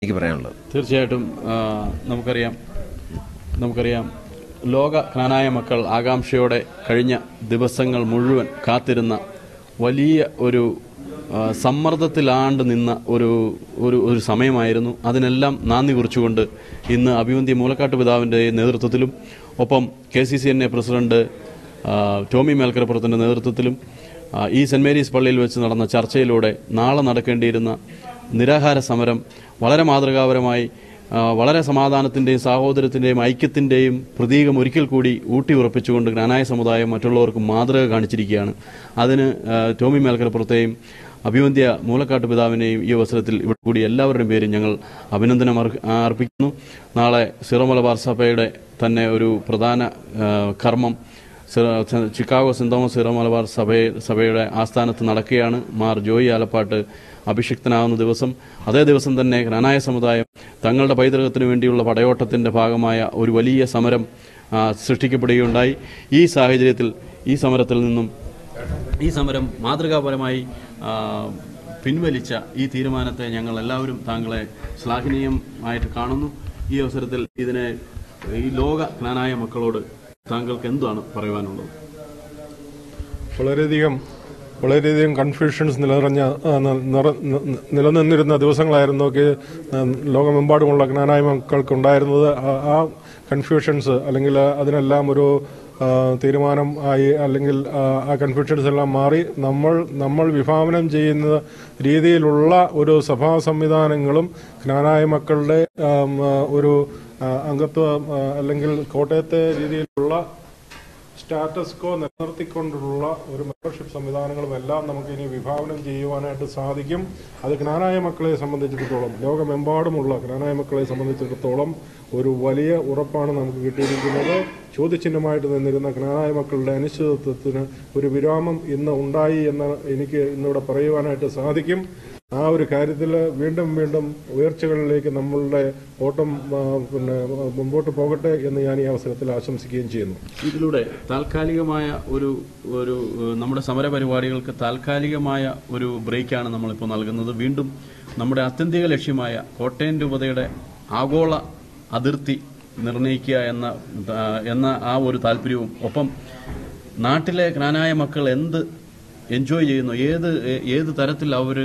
എനിക്ക് പറയാനുള്ളത്. തീർച്ചയായിട്ടും നമുക്കറിയാം ലോക ജ്ഞാനായ മക്കൾ ആകാംക്ഷയോടെ കഴിഞ്ഞ ദിവസങ്ങൾ മുഴുവൻ കാത്തിരുന്ന വലിയ ഒരു സമ്മർദ്ദത്തിലാണ്ട് നിന്ന ഒരു സമയമായിരുന്നു. അതിനെല്ലാം നന്ദി കുറിച്ചുകൊണ്ട് ഇന്ന് അഭിവന്ദ്യ മൂലക്കാട്ട് പിതാവിൻ്റെ നേതൃത്വത്തിലും ഒപ്പം KCCNA പ്രസിഡന്റ് ടോമി മേൽക്കരപ്പുറത്തിൻ്റെ നേതൃത്വത്തിലും ഈ സെൻറ് മേരീസ് പള്ളിയിൽ വെച്ച് നടന്ന ചർച്ചയിലൂടെ നാളെ നടക്കേണ്ടിയിരുന്ന നിരാഹാര സമരം വളരെ മാതൃകാപരമായി വളരെ സമാധാനത്തിൻ്റെയും സാഹോദര്യത്തിൻ്റെയും ഐക്യത്തിൻ്റെയും പ്രതീകം ഒരിക്കൽ കൂടി ഊട്ടിയുറപ്പിച്ചുകൊണ്ട് ജ്ഞാനായ സമുദായം മറ്റുള്ളവർക്ക് മാതൃക കാണിച്ചിരിക്കുകയാണ്. അതിന് ടോമി മേൽക്കരപ്പുറത്തെയും അഭിവന്ദ്യ മൂലക്കാട്ട് പിതാവിനെയും ഈ അവസരത്തിൽ ഇവിടെ കൂടി എല്ലാവരുടെയും പേരും ഞങ്ങൾ അഭിനന്ദനം അർപ്പിക്കുന്നു. നാളെ സീറോ മലബാർ സഭയുടെ തന്നെ ഒരു പ്രധാന കർമ്മം Chicago saint Thomas Syro Malabar സഭയുടെ ആസ്ഥാനത്ത് നടക്കുകയാണ്. മാർ ജോയി ആലപ്പാട്ട് അഭിഷിക്തനാകുന്ന ദിവസം, അതേ ദിവസം തന്നെ ജ്ഞാനായ സമുദായം തങ്ങളുടെ പൈതൃകത്തിന് വേണ്ടിയുള്ള പടയോട്ടത്തിൻ്റെ ഭാഗമായ ഒരു വലിയ സമരം സൃഷ്ടിക്കപ്പെടുകയുണ്ടായി. ഈ സാഹചര്യത്തിൽ ഈ സമരം മാതൃകാപരമായി പിൻവലിച്ച ഈ തീരുമാനത്തെ ഞങ്ങൾ എല്ലാവരും താങ്കളെ ശ്ലാഘനീയമായിട്ട് കാണുന്നു. ഈ അവസരത്തിൽ ഈ ലോക ജ്ഞാനായ മക്കളോട് താങ്കൾക്ക് എന്താണ് പറയുവാനുള്ളത്? വളരെയധികം കൺഫ്യൂഷൻസ് നിലനിന്നിരുന്ന ദിവസങ്ങളായിരുന്നു ലോകമെമ്പാടുമുള്ള ജ്ഞാനായ മക്കൾക്കുണ്ടായിരുന്നത്. ആ കൺഫ്യൂഷൻസ് അല്ലെങ്കിൽ അതിനെല്ലാം ഒരു തീരുമാനം ആയി, അല്ലെങ്കിൽ ആ കൺഫ്യൂഷൻസ് എല്ലാം മാറി നമ്മൾ വിഭാവനം ചെയ്യുന്ന രീതിയിലുള്ള ഒരു സഭാ സംവിധാനങ്ങളും ജ്ഞാനായ മക്കളുടെ ഒരു അംഗത്വം അല്ലെങ്കിൽ കോട്ടയത്തെ രീതിയിലുള്ള സ്റ്റാറ്റസ് കോ നിലനിർത്തിക്കൊണ്ടുള്ള ഒരു മെമ്പർഷിപ്പ് സംവിധാനങ്ങളും എല്ലാം നമുക്ക് ഇനി വിഭാവനം ചെയ്യുവാനായിട്ട് സാധിക്കും. അത് ജ്ഞാനായ മക്കളെ സംബന്ധിച്ചിടത്തോളം, ലോകമെമ്പാടുമുള്ള ജ്ഞാനായ മക്കളെ സംബന്ധിച്ചിടത്തോളം ഒരു വലിയ ഉറപ്പാണ് നമുക്ക് കിട്ടിയിരിക്കുന്നത്. ചോദ്യചിഹ്നമായിട്ട് നിന്നിരുന്ന ജ്ഞാനായ മക്കളുടെ അനിശ്ചിതത്വത്തിന് ഒരു വിരാമം ഇന്ന് ഉണ്ടായി എന്ന് എനിക്ക് ഇന്നിവിടെ പറയുവാനായിട്ട് സാധിക്കും. ആ ഒരു കാര്യത്തിൽ വീണ്ടും ഉയർച്ചകളിലേക്ക് നമ്മളുടെ ഓട്ടം മുമ്പോട്ട് പോകട്ടെ എന്ന് ഞാൻ ഈ അവസരത്തിൽ ആശംസിക്കുകയും ചെയ്യുന്നു. ഇതിലൂടെ താൽക്കാലികമായ ഒരു നമ്മുടെ സമര പരിപാടികൾക്ക് താൽക്കാലികമായ ഒരു ബ്രേക്കാണ് നമ്മളിപ്പോൾ നൽകുന്നത്. വീണ്ടും നമ്മുടെ ആത്യന്തിക ലക്ഷ്യമായ കോട്ടയം രൂപതയുടെ ആഗോള അതിർത്തി നിർണയിക്കുക എന്ന ആ ഒരു താല്പര്യവും, ഒപ്പം നാട്ടിലെ ജ്ഞാനായ മക്കൾ എന്ത് എൻജോയ് ചെയ്യുന്നു, ഏത് തരത്തിൽ അവർ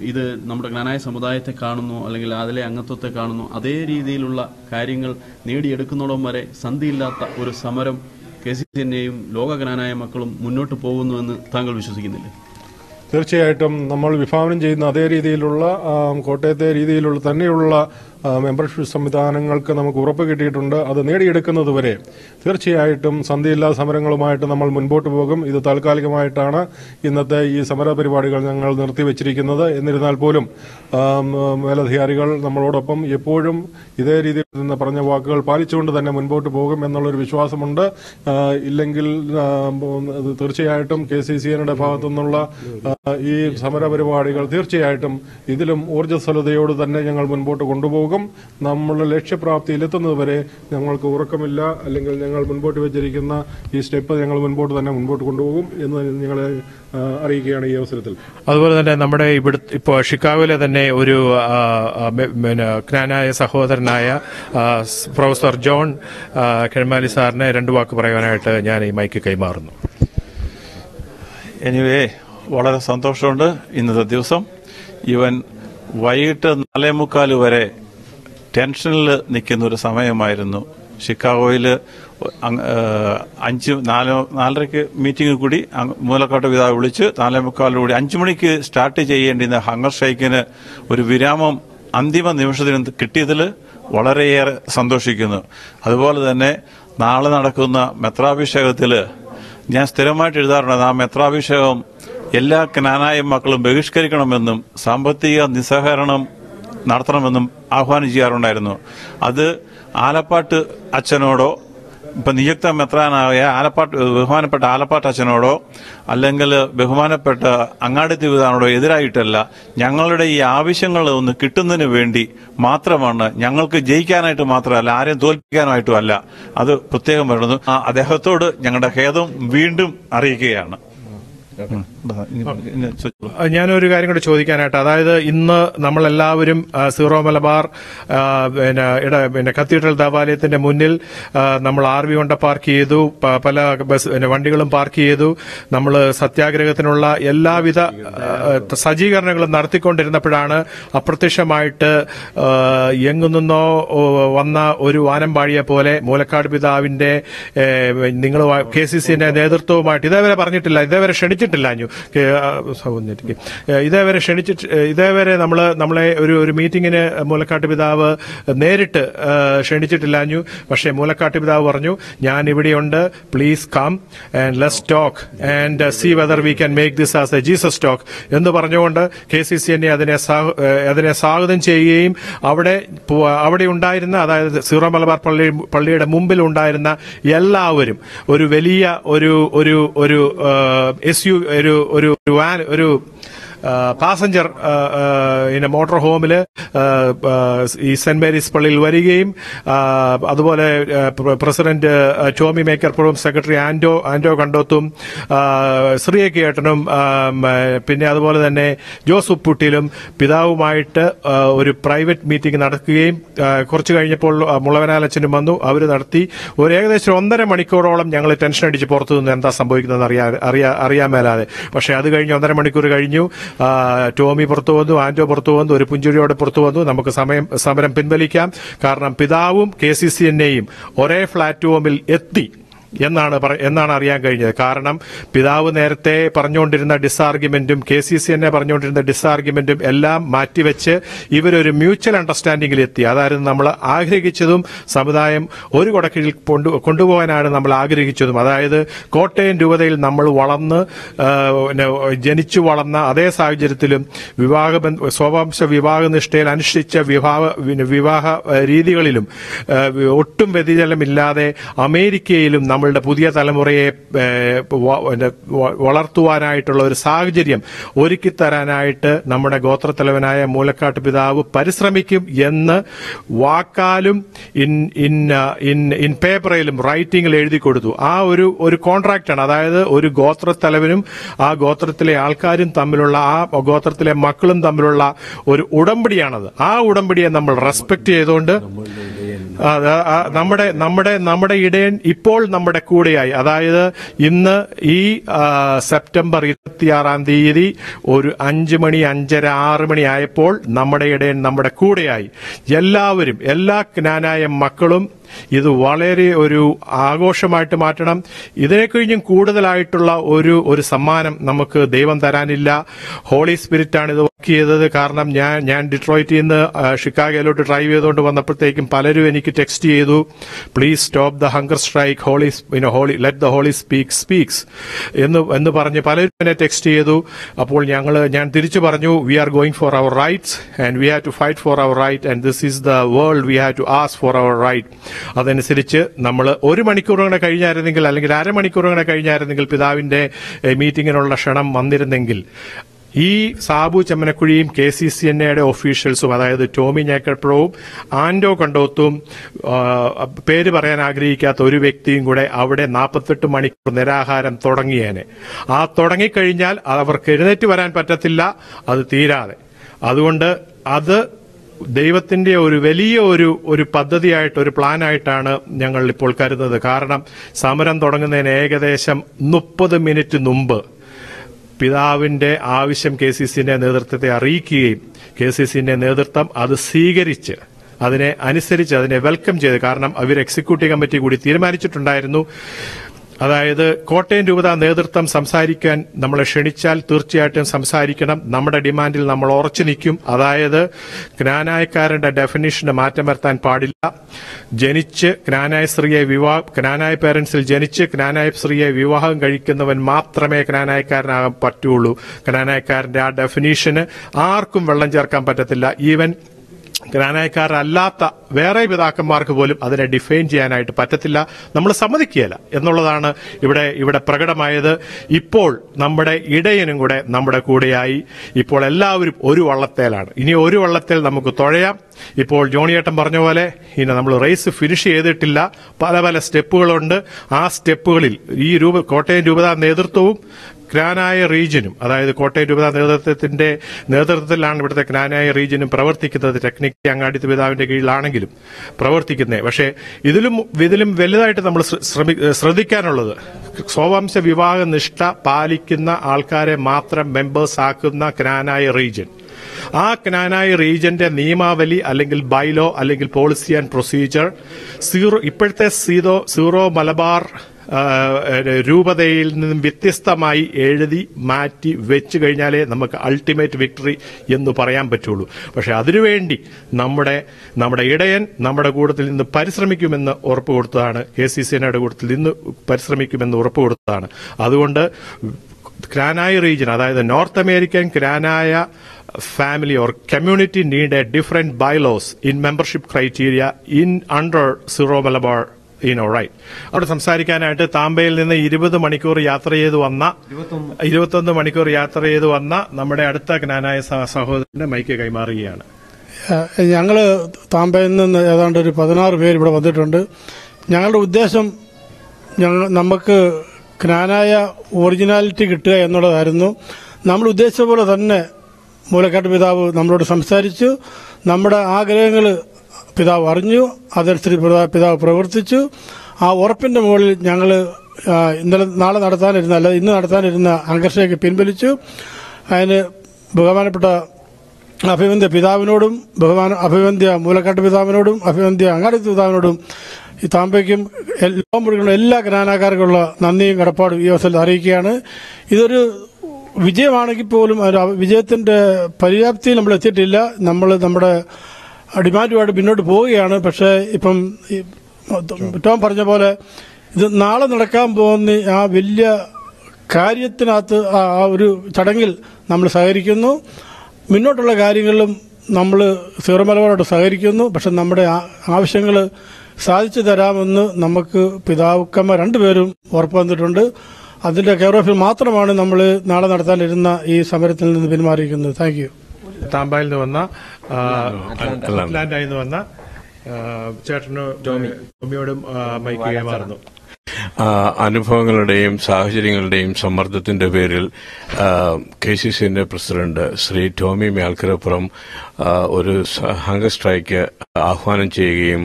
ഇത് നമ്മുടെ ജ്ഞാനായ സമുദായത്തെ കാണുന്നു അല്ലെങ്കിൽ അതിലെ അംഗത്വത്തെ കാണുന്നു, അതേ രീതിയിലുള്ള കാര്യങ്ങൾ നേടിയെടുക്കുന്നിടം വരെ സന്ധിയില്ലാത്ത ഒരു സമരം KCCNAയും ലോക ജ്ഞാനായ മക്കളും മുന്നോട്ട് പോകുന്നുവെന്ന് താങ്കൾ വിശ്വസിക്കുന്നില്ലേ? തീർച്ചയായിട്ടും നമ്മൾ വിഭാവനം ചെയ്യുന്ന അതേ രീതിയിലുള്ള കോട്ടയത്തെ രീതിയിലുള്ള തന്നെയുള്ള മെമ്പർഷിപ്പ് സംവിധാനങ്ങൾക്ക് നമുക്ക് ഉറപ്പ് കിട്ടിയിട്ടുണ്ട്. അത് നേടിയെടുക്കുന്നത് വരെ തീർച്ചയായിട്ടും സന്ധിയില്ലാ സമരങ്ങളുമായിട്ട് നമ്മൾ മുൻപോട്ട് പോകും. ഇത് താൽക്കാലികമായിട്ടാണ് ഇന്നത്തെ ഈ സമര പരിപാടികൾ ഞങ്ങൾ നിർത്തിവെച്ചിരിക്കുന്നത്. എന്നിരുന്നാൽ പോലും മേലധികാരികൾ നമ്മളോടൊപ്പം എപ്പോഴും ഇതേ രീതിയിൽ നിന്ന് പറഞ്ഞ വാക്കുകൾ പാലിച്ചുകൊണ്ട് തന്നെ മുൻപോട്ട് പോകും എന്നുള്ളൊരു വിശ്വാസമുണ്ട്. ഇല്ലെങ്കിൽ തീർച്ചയായിട്ടും KCCNയുടെ ഭാഗത്തു നിന്നുള്ള ഈ സമര പരിപാടികൾ തീർച്ചയായിട്ടും ഇതിലും ഊർജ്ജസ്വലതയോട് തന്നെ ഞങ്ങൾ മുൻപോട്ട് കൊണ്ടുപോകും. നമ്മളുടെ ലക്ഷ്യപ്രാപ്തിയിലെത്തുന്നത് വരെ ഞങ്ങൾക്ക് ഉറക്കമില്ല, അല്ലെങ്കിൽ ഞങ്ങൾ മുൻപോട്ട് വെച്ചിരിക്കുന്ന ഈ സ്റ്റെപ്പ് ഞങ്ങൾ മുൻപോട്ട് കൊണ്ടുപോകും എന്ന് ഞങ്ങളെ അറിയിക്കുകയാണ് ഈ അവസരത്തിൽ. അതുപോലെ തന്നെ നമ്മുടെ ഇപ്പോൾ ഷിക്കാഗോയിലെ തന്നെ ഒരു ജ്ഞാനായ സഹോദരനായ പ്രൊഫസർ ജോൺ കെഴ്മാലി സാറിനെ 2 വാക്ക് പറയുവാനായിട്ട് ഞാൻ ഈ മൈക്ക് കൈമാറുന്നു. എനിവേ, വളരെ സന്തോഷമുണ്ട്. ഇന്നത്തെ ദിവസം വൈകിട്ട് 4:45 വരെ ടെൻഷനിൽ നിൽക്കുന്ന ഒരു സമയമായിരുന്നു. ഷിക്കാഗോയിൽ 4:30 മീറ്റിംഗ് കൂടി മൂലക്കാട്ട് പിതാവ് വിളിച്ച് 4:45 കൂടി 5 മണിക്ക് സ്റ്റാർട്ട് ചെയ്യേണ്ടിയിരുന്ന ഹങ്ങർ സ്ട്രൈക്കിന് ഒരു വിരാമം അന്തിമ നിമിഷത്തിന് കിട്ടിയതിൽ വളരെയേറെ സന്തോഷിക്കുന്നു. അതുപോലെ തന്നെ നാളെ നടക്കുന്ന മെത്രാഭിഷേകത്തിൽ ഞാൻ സ്ഥിരമായിട്ട് എഴുതാറുണ്ട്, ആ മെത്രാഭിഷേകം എല്ലാ ജ്ഞാനായ മക്കളും ബഹിഷ്കരിക്കണമെന്നും സാമ്പത്തിക നിസ്സഹകരണം നടത്തണമെന്നും ആഹ്വാനം ചെയ്യാറുണ്ടായിരുന്നു. അത് ആലപ്പാട്ട് അച്ഛനോടോ ഇപ്പം നിയുക്ത മെത്രാനായ ബഹുമാനപ്പെട്ട ആലപ്പാട്ട് അച്ഛനോടോ അല്ലെങ്കിൽ ബഹുമാനപ്പെട്ട അങ്ങാടിത്തെ പിതാവിനോടോ എതിരായിട്ടല്ല, ഞങ്ങളുടെ ഈ ആവശ്യങ്ങൾ ഒന്ന് കിട്ടുന്നതിന് വേണ്ടി മാത്രമാണ്, ഞങ്ങൾക്ക് ജയിക്കാനായിട്ട് മാത്രമല്ല, ആരെയും തോൽപ്പിക്കാനായിട്ടും അല്ല. അത് പ്രത്യേകം പറയുന്നു. അദ്ദേഹത്തോട് ഞങ്ങളുടെ ഖേദം വീണ്ടും അറിയിക്കുകയാണ്. ഞാനൊരു കാര്യം കൂടെ ചോദിക്കാനായിട്ട്, അതായത് ഇന്ന് നമ്മളെല്ലാവരും സീറോ മലബാർ പിന്നെ കത്തീഡ്രൽ ദേവാലയത്തിന്റെ മുന്നിൽ നമ്മൾ RV കൊണ്ട് പാർക്ക് ചെയ്തു, പല വണ്ടികളും പാർക്ക് ചെയ്തു. നമ്മൾ സത്യാഗ്രഹത്തിനുള്ള എല്ലാവിധ സജ്ജീകരണങ്ങളും നടത്തിക്കൊണ്ടിരുന്നപ്പോഴാണ് അപ്രത്യക്ഷമായിട്ട് എങ്ങു നിന്നോ വന്ന ഒരു വാനമ്പാടിയെ പോലെ മൂലക്കാട് പിതാവിന്റെ നിങ്ങൾ KCCന്റെ നേതൃത്വവുമായിട്ട് ഇതേവരെ പറഞ്ഞിട്ടില്ല, ഇതേവരെ ക്ഷണിച്ചിട്ടില്ല, ഇതേവരെ നമ്മളെ ഒരു മീറ്റിംഗിന് മൂലക്കാട്ട് പിതാവ് നേരിട്ട് ക്ഷണിച്ചിട്ടില്ലാഞ്ഞു. പക്ഷേ മൂലക്കാട്ട് പിതാവ് പറഞ്ഞു, ഞാൻ ഇവിടെയുണ്ട്, please come and let's talk and see whether we can make this as a Jesus talk എന്ന് പറഞ്ഞുകൊണ്ട് KCC അതിനെ സ്വാഗതം ചെയ്യുകയും അവിടെ ഉണ്ടായിരുന്ന, അതായത് സീറോ മലബാർ പള്ളിയുടെ മുമ്പിൽ ഉണ്ടായിരുന്ന എല്ലാവരും ഒരു വലിയ ഒരു പാസഞ്ചർ മോട്ടോർ ഹോമിൽ ഈ സെന്റ് മേരീസ് പള്ളിയിൽ വരികയും അതുപോലെ പ്രസിഡന്റ് ടോമി മേക്കർപ്പുറവും സെക്രട്ടറി ആന്റോ കണ്ടോത്തും ശ്രീയേട്ടനും പിന്നെ അതുപോലെ തന്നെ ജോസഫ് പുട്ടിലും പിതാവുമായിട്ട് ഒരു പ്രൈവറ്റ് മീറ്റിംഗ് നടക്കുകയും കുറച്ചു കഴിഞ്ഞപ്പോൾ മുളവനാലച്ഛനും വന്നു. അവർ നടത്തി ഒരു ഏകദേശം 1.5 മണിക്കൂറോളം ഞങ്ങൾ ടെൻഷൻ അടിച്ച് പുറത്തു നിന്ന് എന്താ സംഭവിക്കുന്നതെന്ന് അറിയാൻ മേലാതെ. പക്ഷെ അത് കഴിഞ്ഞ് 1.5 മണിക്കൂർ കഴിഞ്ഞു. ടോമി പുറത്തു വന്നു, ആന്റോ പുറത്തു വന്നു, ഒരു പുഞ്ചിരിയോടെ പുറത്തു വന്നു. നമുക്ക് സമരം പിൻവലിക്കാം, കാരണം പിതാവും KCCനെയും ഒരേ പ്ലാറ്റ്ഫോമിൽ എത്തി എന്നാണ് അറിയാൻ കഴിഞ്ഞത്. കാരണം പിതാവ് നേരത്തെ പറഞ്ഞുകൊണ്ടിരുന്ന ഡിസ്ആർഗ്യുമെന്റും KCCനെ പറഞ്ഞുകൊണ്ടിരുന്ന ഡിസ്ആർഗ്യുമെന്റും എല്ലാം മാറ്റിവെച്ച് ഇവരൊരു മ്യൂച്വൽ അണ്ടർസ്റ്റാൻഡിംഗിൽ എത്തി. അതായിരുന്നു നമ്മൾ ആഗ്രഹിച്ചതും, സമുദായം ഒരു കൊടക്കീഴിൽ കൊണ്ടുപോകാനാണ് നമ്മൾ ആഗ്രഹിച്ചതും. അതായത് കോട്ടയം രൂപതയിൽ നമ്മൾ ജനിച്ചു വളർന്ന അതേ സാഹചര്യത്തിലും സ്വവംശ വിവാഹനിഷ്ഠയിൽ അനുഷ്ഠിച്ച വിവാഹ രീതികളിലും ഒട്ടും വ്യതിചലമില്ലാതെ അമേരിക്കയിലും നമ്മളുടെ പുതിയ തലമുറയെ വളർത്തുവാനായിട്ടുള്ള ഒരു സാഹചര്യം ഒരുക്കിത്തരാനായിട്ട് നമ്മുടെ ഗോത്രത്തലവനായ മൂലക്കാട്ട് പിതാവ് പരിശ്രമിക്കും എന്ന് വാക്കാലും ഇൻ പേപ്പറിലും റൈറ്റിംഗിൽ എഴുതി കൊടുത്തു. ആ ഒരു കോൺട്രാക്റ്റാണ്. അതായത് ഒരു ഗോത്രത്തലവനും ആ ഗോത്രത്തിലെ ആൾക്കാരും തമ്മിലുള്ള, ആ ഗോത്രത്തിലെ മക്കളും തമ്മിലുള്ള ഒരു ഉടമ്പടിയാണത്. ആ ഉടമ്പടിയെ നമ്മൾ റെസ്പെക്ട് ചെയ്തുകൊണ്ട് നമ്മുടെ ഇടയൻ ഇപ്പോൾ നമ്മുടെ കൂടെയായി. അതായത് ഇന്ന് ഈ സെപ്റ്റംബർ 26-ാം തീയതി ഒരു 5 മണി 5:30 6 മണി ആയപ്പോൾ നമ്മുടെ ഇടയൻ നമ്മുടെ കൂടെയായി. എല്ലാവരും, എല്ലാ ജ്ഞാനായ മക്കളും ഇത് വളരെ ഒരു ആഘോഷമായിട്ട് മാറ്റണം. ഇതിനെ കഴിഞ്ഞും കൂടുതലായിട്ടുള്ള ഒരു സമ്മാനം നമുക്ക് ദൈവം തരാനില്ല. ഹോളി സ്പിരിറ്റാണ് ഇത് വർക്ക് ചെയ്തത്. കാരണം ഞാൻ ഡിട്രോയിറ്റിൽ നിന്ന് ഷിക്കാഗോയിലോട്ട് ഡ്രൈവ് ചെയ്തുകൊണ്ട് വന്നപ്പോഴത്തേക്കും പലരും എനിക്ക് ടെക്സ്റ്റ് ചെയ്തു, please stop the hunger strike, let the holy speaks എന്ന് പറഞ്ഞ് പലരും എന്നെ ടെക്സ്റ്റ് ചെയ്തു. അപ്പോൾ ഞാൻ തിരിച്ചു പറഞ്ഞു, we are going for our rights and we have to fight for our right and this is the world, we have to ask for our right. അതനുസരിച്ച് നമ്മൾ 1 മണിക്കൂർ കൂടെ കഴിഞ്ഞായിരുന്നെങ്കിൽ, അല്ലെങ്കിൽ 1/2 മണിക്കൂർ കൂടെ കഴിഞ്ഞായിരുന്നെങ്കിൽ പിതാവിന്റെ മീറ്റിംഗിനുള്ള ക്ഷണം വന്നിരുന്നെങ്കിൽ ഈ സാബു ചെമ്മനക്കുഴിയും KCCNയുടെ ഒഫീഷ്യൽസും, അതായത് ടോമി ഞേക്കൽപ്പുറവും ആന്റോ കണ്ടോത്തും പേര് പറയാൻ ആഗ്രഹിക്കാത്ത ഒരു വ്യക്തിയും കൂടെ അവിടെ 48 മണിക്കൂർ നിരാഹാരം തുടങ്ങിയേനെ. ആ തുടങ്ങിക്കഴിഞ്ഞാൽ അവർക്ക് എഴുന്നേറ്റ് വരാൻ പറ്റത്തില്ല, അത് തീരാതെ. അതുകൊണ്ട് അത് ദൈവത്തിന്റെ ഒരു വലിയ ഒരു പദ്ധതിയായിട്ട്, ഒരു പ്ലാനായിട്ടാണ് ഞങ്ങൾ ഇപ്പോൾ കരുതുന്നത്. കാരണം സമരം തുടങ്ങുന്നതിന് ഏകദേശം 30 മിനിറ്റ് മുമ്പ് പിതാവിന്റെ ആവശ്യം KCCന്റെ നേതൃത്വത്തെ അറിയിക്കുകയും KCCന്റെ നേതൃത്വം അത് സ്വീകരിച്ച് അതിനെ വെൽക്കം ചെയ്ത്, കാരണം അവർ എക്സിക്യൂട്ടീവ് കമ്മിറ്റി കൂടി തീരുമാനിച്ചിട്ടുണ്ടായിരുന്നു. അതായത് കോട്ടയം രൂപത നേതൃത്വം സംസാരിക്കാൻ നമ്മളെ ക്ഷണിച്ചാൽ തീർച്ചയായിട്ടും സംസാരിക്കണം. നമ്മുടെ ഡിമാൻഡിൽ നമ്മൾ ഉറച്ചു നിൽക്കും. അതായത് ജ്ഞാനായക്കാരന്റെ ഡെഫിനിഷന് മാറ്റം വരുത്താൻ പാടില്ല. ജ്ഞാനായ പേരൻസിൽ ജനിച്ച് ജ്ഞാനായ സ്ത്രീയെ വിവാഹം കഴിക്കുന്നവൻ മാത്രമേ ജ്ഞാനായക്കാരനാകാൻ പറ്റുള്ളൂ. ജ്ഞാനായക്കാരന്റെ ആ ഡെഫിനിഷന് ആർക്കും വെള്ളം ചേർക്കാൻ പറ്റത്തില്ല. ഈവൻ ജ്ഞാനായക്കാരല്ലാത്ത വേറെ പിതാക്കന്മാർക്ക് പോലും അതിനെ ഡിഫൈൻ ചെയ്യാനായിട്ട് പറ്റത്തില്ല. നമ്മൾ സമ്മതിക്കുകയില്ല എന്നുള്ളതാണ് ഇവിടെ പ്രകടമായത്. ഇപ്പോൾ നമ്മുടെ ഇടയനും കൂടെ നമ്മുടെ കൂടെയായി. ഇപ്പോൾ എല്ലാവരും ഒരു വള്ളത്തേലാണ്. ഇനി ഒരു വള്ളത്തിൽ നമുക്ക് തുഴയാം. ഇപ്പോൾ ജോണിയേട്ടൻ പറഞ്ഞ പോലെ ഇനി നമ്മൾ റേസ് ഫിനിഷ് ചെയ്തിട്ടില്ല. പല സ്റ്റെപ്പുകളുണ്ട്. ആ സ്റ്റെപ്പുകളിൽ ഈ കോട്ടയം രൂപതാ നേതൃത്വവും ക്നാനായ റീജിയനും, അതായത് കോട്ടയം രൂപത നേതൃത്വത്തിലാണ് ഇവിടുത്തെ ക്നാനായ റീജിയനും പ്രവർത്തിക്കുന്നത്. ടെക്നിക്കലി അങ്ങാടിത്ത് പിതാവിന്റെ കീഴിലാണെങ്കിലും പ്രവർത്തിക്കുന്നത്. പക്ഷേ ഇതിലും വലുതായിട്ട് നമ്മൾ ശ്രദ്ധിക്കാനുള്ളത്, സ്വവംശ വിവാഹ നിഷ്ഠ പാലിക്കുന്ന ആൾക്കാരെ മാത്രം മെമ്പേഴ്സ് ആക്കുന്ന ക്നാനായ റീജിയൻ, ആ ക്നാനായ റീജിയന്റെ നിയമാവലി അല്ലെങ്കിൽ ബൈലോ അല്ലെങ്കിൽ പോളിസി ആൻഡ് പ്രൊസീജിയർ ഇപ്പോഴത്തെ സീറോ മലബാർ രൂപതയിൽ നിന്നും വ്യത്യസ്തമായി എഴുതി മാറ്റി വെച്ചു കഴിഞ്ഞാലേ നമുക്ക് അൾട്ടിമേറ്റ് വിക്ടറി എന്ന് പറയാൻ പറ്റുള്ളൂ. പക്ഷെ അതിനുവേണ്ടി നമ്മുടെ ഇടയൻ നമ്മുടെ കൂട്ടത്തിൽ നിന്ന് പരിശ്രമിക്കുമെന്ന് ഉറപ്പ് കൊടുത്തതാണ്. KCCNയുടെ കൂട്ടത്തിൽ നിന്ന് പരിശ്രമിക്കുമെന്ന് ഉറപ്പ് കൊടുത്തതാണ്. അതുകൊണ്ട് ക്നാനായ റീജിയൻ, അതായത് north American Knanaya family or community need a different bylaws in membership criteria under Syro Malabar, right. അവിടെ സംസാരിക്കാനായിട്ട് താമ്പയിൽ നിന്ന് 21 മണിക്കൂർ യാത്ര ചെയ്ത് വന്ന നമ്മുടെ അടുത്ത ക്നാനായ സഹോദരന്റെ മൈക്ക് കൈമാറുകയാണ്. ഞങ്ങള് താമ്പയിൽ നിന്ന് ഏതാണ്ട് ഒരു 16 പേര് ഇവിടെ വന്നിട്ടുണ്ട്. ഞങ്ങളുടെ ഉദ്ദേശം നമുക്ക് ക്നാനായ ഒറിജിനാലിറ്റി കിട്ടുക എന്നുള്ളതായിരുന്നു. നമ്മൾ ഉദ്ദേശിച്ച പോലെ തന്നെ മൂലക്കാട്ട് പിതാവ് നമ്മളോട് സംസാരിച്ചു. നമ്മുടെ ആഗ്രഹങ്ങൾ പിതാവ് അറിഞ്ഞു, അതനുസരിച്ച് പിതാവ് പ്രവർത്തിച്ചു. ആ ഉറപ്പിന്റെ മുകളിൽ ഞങ്ങൾ ഇന്ന് നടത്താനിരുന്ന അംഗർഷയ്ക്ക് പിൻവലിച്ചു. അതിന് ബഹുമാനപ്പെട്ട അഭിവന്ദ്യ പിതാവിനോടും അഭിവന്ദ്യ മൂലക്കാട്ട് പിതാവിനോടും അഭിവന്ദ്യ അങ്ങാടിത്ത് പിതാവിനോടും ഈ താമ്പയ്ക്കും ലോകം മുഴുവൻ എല്ലാ ക്നാനാക്കാർക്കുള്ള നന്ദിയും കടപ്പാടും ഈ അവസരത്തിൽ അറിയിക്കുകയാണ്. ഇതൊരു വിജയമാണെങ്കിൽ പോലും വിജയത്തിന്റെ പര്യാപ്തിയിൽ നമ്മൾ എത്തിയിട്ടില്ല. നമ്മൾ നമ്മുടെ ഡിമാൻഡുമായിട്ട് മുന്നോട്ട് പോവുകയാണ്. പക്ഷേ ഇപ്പം ടോം പറഞ്ഞ പോലെ ഇത് നാളെ നടക്കാൻ പോകുന്ന ആ വലിയ കാര്യത്തിനകത്ത് ആ ഒരു ചടങ്ങിൽ നമ്മൾ സഹകരിക്കുന്നു. മുന്നോട്ടുള്ള കാര്യങ്ങളിലും നമ്മൾ സീറോ മലബാറോട് സഹകരിക്കുന്നു. പക്ഷെ നമ്മുടെ ആവശ്യങ്ങൾ സാധിച്ചു തരാമെന്ന് നമുക്ക് പിതാക്കന്മാർ രണ്ടുപേരും ഉറപ്പ് വന്നിട്ടുണ്ട്. അതിന്റെ കെയർ ഓഫിൽ മാത്രമാണ് നമ്മൾ നാളെ നടത്താനിരുന്ന ഈ സമരത്തിൽ നിന്ന് പിന്മാറിയിരിക്കുന്നത്. Thank you. താമ്പായിൽ നിന്ന് വന്ന അറ്റ്ലാന്റയിൽ നിന്ന് വന്ന ചേട്ടന് ടോമിയോടും മൈക്ക് കൈമാറുന്നു. അനുഭവങ്ങളുടെയും സാഹചര്യങ്ങളുടെയും സമ്മർദ്ദത്തിന്റെ പേരിൽ KCCന്റെ പ്രസിഡന്റ് ശ്രീ ടോമി മേൽക്കരപ്പുറം ഒരു ഹങ്കർ സ്ട്രൈക്ക് ആഹ്വാനം ചെയ്യുകയും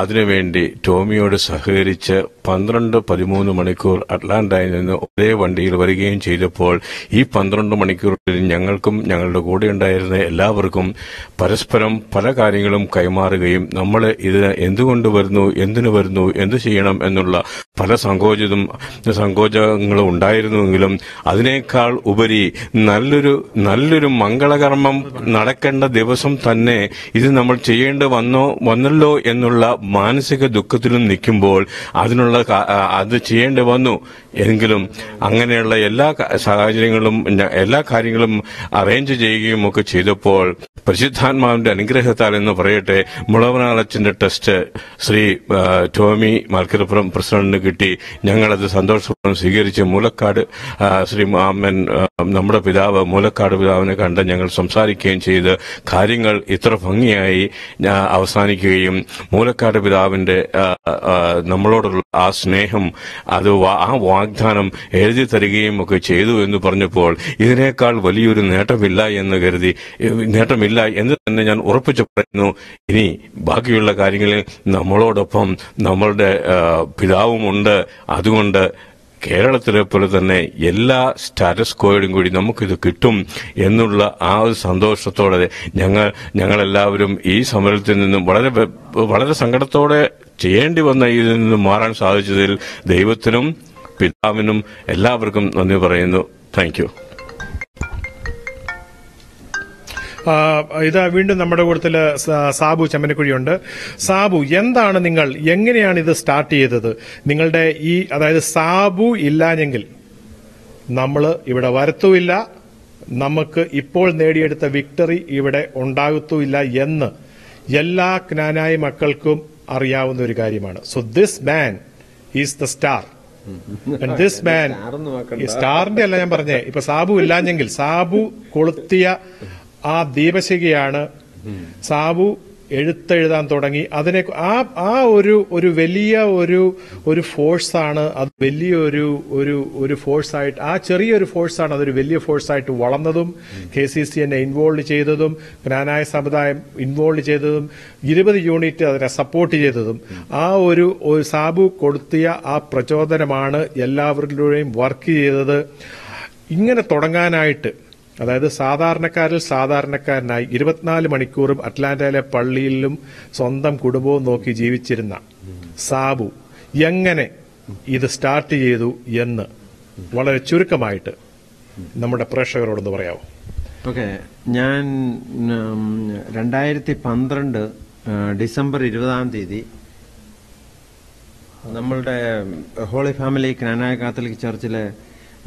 അതിനുവേണ്ടി ടോമിയോട് സഹകരിച്ച് 12-13 മണിക്കൂർ അറ്റ്ലാന്റയിൽ നിന്ന് ഒരേ വണ്ടിയിൽ വരികയും ചെയ്തപ്പോൾ ഈ 12 മണിക്കൂറിൽ ഞങ്ങൾക്കും ഞങ്ങളുടെ കൂടെയുണ്ടായിരുന്ന എല്ലാവർക്കും പരസ്പരം പല കാര്യങ്ങളും കൈമാറുകയും നമ്മൾ ഇതിന് എന്തുകൊണ്ട് വരുന്നു, എന്തിനു വരുന്നു, എന്ത് ചെയ്യണം എന്നുള്ള പല സങ്കോചങ്ങളും ഉണ്ടായിരുന്നുവെങ്കിലും അതിനേക്കാൾ ഉപരി നല്ലൊരു മംഗളകർമ്മം നടക്കേണ്ട ദിവസം തന്നെ ഇത് നമ്മൾ ചെയ്യേണ്ടി വന്നല്ലോ എന്നുള്ള മാനസിക ദുഃഖത്തിലും നിൽക്കുമ്പോൾ അത് ചെയ്യേണ്ടി വന്നു. എങ്കിലും അങ്ങനെയുള്ള എല്ലാ സാഹചര്യങ്ങളും എല്ലാ കാര്യങ്ങളും അറേഞ്ച് ചെയ്യുകയും ഒക്കെ ചെയ്തപ്പോൾ പരിശുദ്ധാത്മാവിന്റെ അനുഗ്രഹത്താൽ എന്ന് പറയട്ടെ, മുളവനാളച്ചന്റെ ടെസ്റ്റ് ശ്രീ ടോമി മാൽക്കരപ്പുറം പ്രസിഡന്റിന് കിട്ടി. ഞങ്ങളത് സന്തോഷപൂർവ്വം സ്വീകരിച്ച് മൂലക്കാട് ശ്രീ മാമൻ നമ്മുടെ പിതാവ് മൂലക്കാട് പിതാവിനെ കണ്ട് ഞങ്ങൾ സംസാരിക്കുകയും ചെയ്ത് കാര്യങ്ങൾ ഇത്ര ഭംഗിയായി അവസാനിക്കുകയും മൂലക്കാട് പിതാവിന്റെ നമ്മളോടുള്ള ആ സ്നേഹം അത് ആ വാഗ്ദാനം എഴുതി തരികയും ഒക്കെ ചെയ്തു എന്ന് പറഞ്ഞപ്പോൾ ഇതിനേക്കാൾ വലിയൊരു നേട്ടമില്ല എന്ന് തന്നെ ഞാൻ ഉറപ്പിച്ചു പറയുന്നു. ഇനി ബാക്കിയുള്ള കാര്യങ്ങളിൽ നമ്മളോടൊപ്പം നമ്മളുടെ പിതാവുമുണ്ട്. അതുകൊണ്ട് കേരളത്തിലെ പോലെ തന്നെ എല്ലാ സ്റ്റാറ്റസ് കോയോടും കൂടി നമുക്കിത് കിട്ടും എന്നുള്ള ആ ഒരു സന്തോഷത്തോടെ ഞങ്ങളെല്ലാവരും ഈ സമരത്തിൽ നിന്നും വളരെ സങ്കടത്തോടെ ചെയ്യേണ്ടി വന്ന ഇതിൽ നിന്നും മാറാൻ സാധിച്ചതിൽ ദൈവത്തിനും പിതാവിനും എല്ലാവർക്കും നന്ദി പറയുന്നു. Thank you. ഇത് വീണ്ടും നമ്മുടെ കൂട്ടത്തില് സാബു ചെമ്മനക്കുഴിയുണ്ട്. സാബു, എങ്ങനെയാണ് ഇത് സ്റ്റാർട്ട് ചെയ്തത്? നിങ്ങളുടെ അതായത് സാബു ഇല്ലാഞ്ഞെങ്കിൽ നമ്മൾ ഇവിടെ വരത്തുമില്ല, നമുക്ക് ഇപ്പോൾ നേടിയെടുത്ത വിക്ടറി ഇവിടെ ഉണ്ടാകത്തുമില്ല എന്ന് എല്ലാ ക്നാനായ മക്കൾക്കും അറിയാവുന്ന ഒരു കാര്യമാണ്. So this man is the star. This man സ്റ്റാറിന്റെ അല്ല ഞാൻ പറഞ്ഞേ, ഇപ്പൊ സാബു ഇല്ലാഞ്ഞെങ്കിൽ സാബു കൊളുത്തിയ ആ ദീപശിഖയാണ്. സാബു എഴുത്തെഴുതാൻ തുടങ്ങി. അതിനെ ആ ഒരു വലിയ ഒരു ഫോഴ്സാണ് അത്. വലിയൊരു ഒരു ഫോഴ്സായിട്ട്, ആ ചെറിയൊരു ഫോഴ്സാണ് അതൊരു വലിയ ഫോഴ്സായിട്ട് വളർന്നതും, KCC എന്നെ ഇൻവോൾവ് ചെയ്തതും, ജ്ഞാനായ സമുദായം ഇൻവോൾവ് ചെയ്തതും, 20 യൂണിറ്റ് അതിനെ സപ്പോർട്ട് ചെയ്തതും, ആ ഒരു സാബു കൊടുത്തിയ ആ പ്രചോദനമാണ് എല്ലാവരിലൂടെയും വർക്ക് ചെയ്തത്. ഇങ്ങനെ തുടങ്ങാനായിട്ട്, അതായത് സാധാരണക്കാരിൽ സാധാരണക്കാരനായി 24 മണിക്കൂറും അറ്റ്ലാന്റയിലെ പള്ളിയിലും സ്വന്തം കുടുംബവും നോക്കി ജീവിച്ചിരുന്ന സാബു എങ്ങനെ ഇത് സ്റ്റാർട്ട് ചെയ്തു എന്ന് വളരെ ചുരുക്കമായിട്ട് നമ്മുടെ പ്രേക്ഷകരോടൊന്ന് പറയാമോ? ഓക്കെ, ഞാൻ 2012 ഡിസംബർ 20 നമ്മളുടെ ഹോളി ഫാമിലി ക്നാനായ കാത്തലിക് ചർച്ചിലെ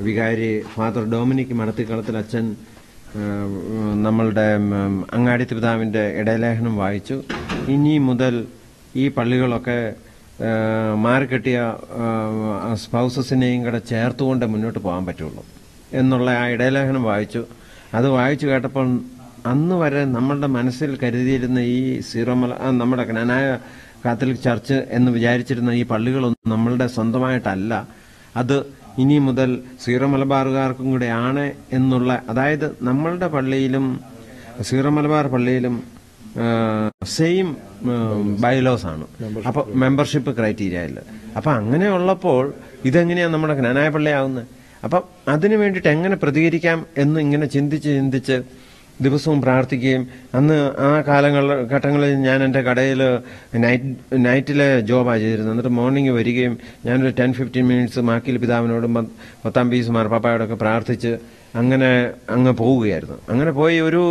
വികാരി ഫാദർ ഡൊമിനിക് മടത്തിക്കളത്തിൽ അച്ഛൻ നമ്മളുടെ അങ്ങാടിത്ത് പിതാവിന്റെ ഇടയലേഖനം വായിച്ചു. ഇനി മുതൽ ഈ പള്ളികളൊക്കെ മാറിക്കെട്ടിയ സ്പൗസസിനെയും കൂടെ ചേർത്തുകൊണ്ട് മുന്നോട്ട് പോകാൻ പറ്റുള്ളൂ എന്നുള്ള ആ ഇടയലേഖനം വായിച്ചു. അത് വായിച്ചു കേട്ടപ്പോൾ അന്ന് വരെ നമ്മളുടെ മനസ്സിൽ കരുതിയിരുന്ന ഈ നമ്മുടെ ക്നാനായ കാത്തലിക് ചർച്ച് എന്ന് വിചാരിച്ചിരുന്ന ഈ പള്ളികളൊന്നും നമ്മളുടെ സ്വന്തമായിട്ടല്ല, അത് ഇനി മുതൽ സീറോ മലബാറുകാർക്കും കൂടെ ആണ് എന്നുള്ള, അതായത് നമ്മളുടെ പള്ളിയിലും സീറോ മലബാർ പള്ളിയിലും സെയിം ബൈലോസ് ആണ്. അപ്പൊ മെമ്പർഷിപ്പ് ക്രൈറ്റീരിയയിൽ. അപ്പൊ അങ്ങനെ ഉള്ളപ്പോൾ ഇതെങ്ങനെയാണ് നമ്മുടെ ജ്ഞാനായ പള്ളിയാവുന്നത്? അപ്പം അതിനു വേണ്ടിയിട്ട് എങ്ങനെ പ്രതികരിക്കാം എന്ന് ഇങ്ങനെ ചിന്തിച്ച് ദിവസവും പ്രാർത്ഥിക്കുകയും, അന്ന് ആ ഘട്ടങ്ങളിൽ ഞാൻ എൻ്റെ കടയിൽ നൈറ്റിലെ ജോബാണ് ചെയ്തിരുന്നത്. എന്നിട്ട് മോർണിംഗ് വരികയും ഞാനൊരു 10-15 മിനിറ്റ്സ് മാക്കിൽ പിതാവിനോടും 10 പീസ് മാർപ്പാപ്പായോടൊക്കെ പ്രാർത്ഥിച്ച് അങ്ങനെ അങ്ങ് പോവുകയായിരുന്നു. അങ്ങനെ പോയി ഒരു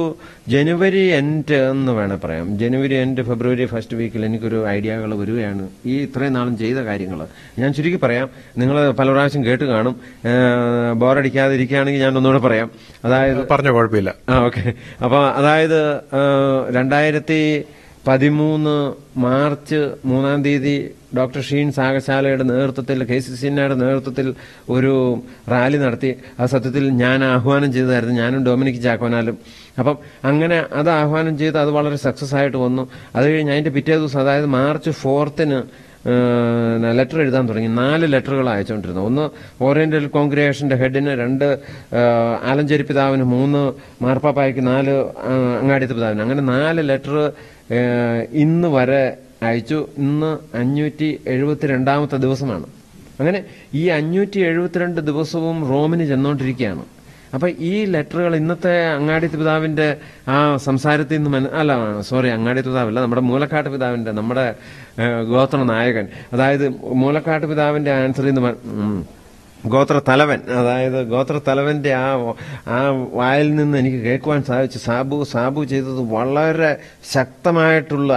ജനുവരി എൻഡ് എന്ന് വേണേൽ പറയാം, ജനുവരി എൻഡ് ഫെബ്രുവരി ഫസ്റ്റ് വീക്കിൽ എനിക്കൊരു ഐഡിയകൾ വരികയാണ്. ഈ ഇത്രയും നാളും ചെയ്ത കാര്യങ്ങൾ ഞാൻ ചുരുക്കി പറയാം. നിങ്ങൾ പല പ്രാവശ്യം കേട്ട് കാണും. ബോറടിക്കാതിരിക്കുകയാണെങ്കിൽ ഞാൻ ഒന്നുകൂടെ പറയാം. അതായത് പറഞ്ഞ കുഴപ്പമില്ല. ഓക്കെ. അപ്പൊ അതായത് 2013 മാർച്ച് 3 ഡോക്ടർ ഷീൻ സാഗശാലയുടെ നേതൃത്വത്തിൽ, KCCയുടെ നേതൃത്വത്തിൽ ഒരു റാലി നടത്തി. ആ സത്യത്തിൽ ഞാൻ ആഹ്വാനം ചെയ്തതായിരുന്നു, ഞാനും ഡൊമിനിക് ചാക്കോനാലും. അപ്പം അങ്ങനെ അത് ആഹ്വാനം ചെയ്ത് അത് വളരെ സക്സസ് ആയിട്ട് വന്നു. അത് കഴിഞ്ഞ് അതിന്റെ പിറ്റേ ദിവസം, അതായത് മാർച്ച് 4 ലെറ്റർ എഴുതാൻ തുടങ്ങി. 4 ലെറ്ററുകൾ അയച്ചുകൊണ്ടിരുന്നു. ഒന്ന് ഓറിയന്റൽ കോൺഗ്രിഗേഷന്റെ ഹെഡിന്, 2 ആലഞ്ചേരി പിതാവിന്, 3 മാർപ്പാപ്പായ്ക്ക്, 4 അങ്ങാടിത്തെ പിതാവിന്. അങ്ങനെ 4 ലെറ്റർ ഇന്ന് വരെ അയച്ചു. ഇന്ന് 572ാമത്തെ ദിവസമാണ്. അങ്ങനെ ഈ 572 ദിവസവും റോമിന് ചെന്നുകൊണ്ടിരിക്കുകയാണ്. അപ്പൊ ഈ ലെറ്ററുകൾ ഇന്നത്തെ അങ്ങാടിത്ത് പിതാവിന്റെ ആ സംസാരത്തിൽ നിന്ന് അങ്ങാടിത്ത് പിതാവല്ല, നമ്മുടെ മൂലക്കാട്ട് പിതാവിന്റെ, നമ്മുടെ ഗോത്ര നായകൻ, അതായത് മൂലക്കാട്ട് പിതാവിന്റെ ആൻസറിൽ നിന്ന് ഗോത്ര തലവൻ, അതായത് ഗോത്ര തലവന്റെ ആ വായിൽ നിന്ന് എനിക്ക് കേൾക്കുവാൻ സാധിച്ചു. സാബു ചെയ്തത് വളരെ ശക്തമായിട്ടുള്ള,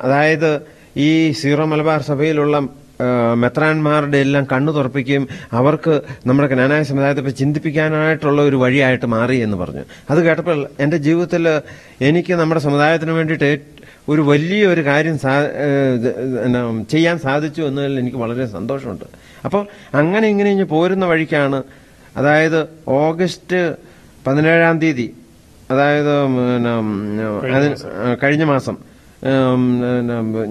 അതായത് ഈ സീറോ മലബാർ സഭയിലുള്ള മെത്രാന്മാരുടെ എല്ലാം കണ്ണു തുറപ്പിക്കുകയും അവർക്ക് നമ്മുടെ ജ്ഞാനായ സമുദായത്തെ ചിന്തിപ്പിക്കാനായിട്ടുള്ള ഒരു വഴിയായിട്ട് മാറി എന്ന് പറഞ്ഞു. അത് കേട്ടപ്പോൾ എൻ്റെ ജീവിതത്തിൽ എനിക്ക് നമ്മുടെ സമുദായത്തിന് വേണ്ടിയിട്ട് ഒരു വലിയൊരു കാര്യം ചെയ്യാൻ സാധിച്ചു എന്നതിൽ എനിക്ക് വളരെ സന്തോഷമുണ്ട്. അപ്പോൾ അങ്ങനെ ഇങ്ങനെ പോരുന്ന വഴിക്കാണ്, അതായത് ഓഗസ്റ്റ് 17, അതായത് കഴിഞ്ഞ മാസം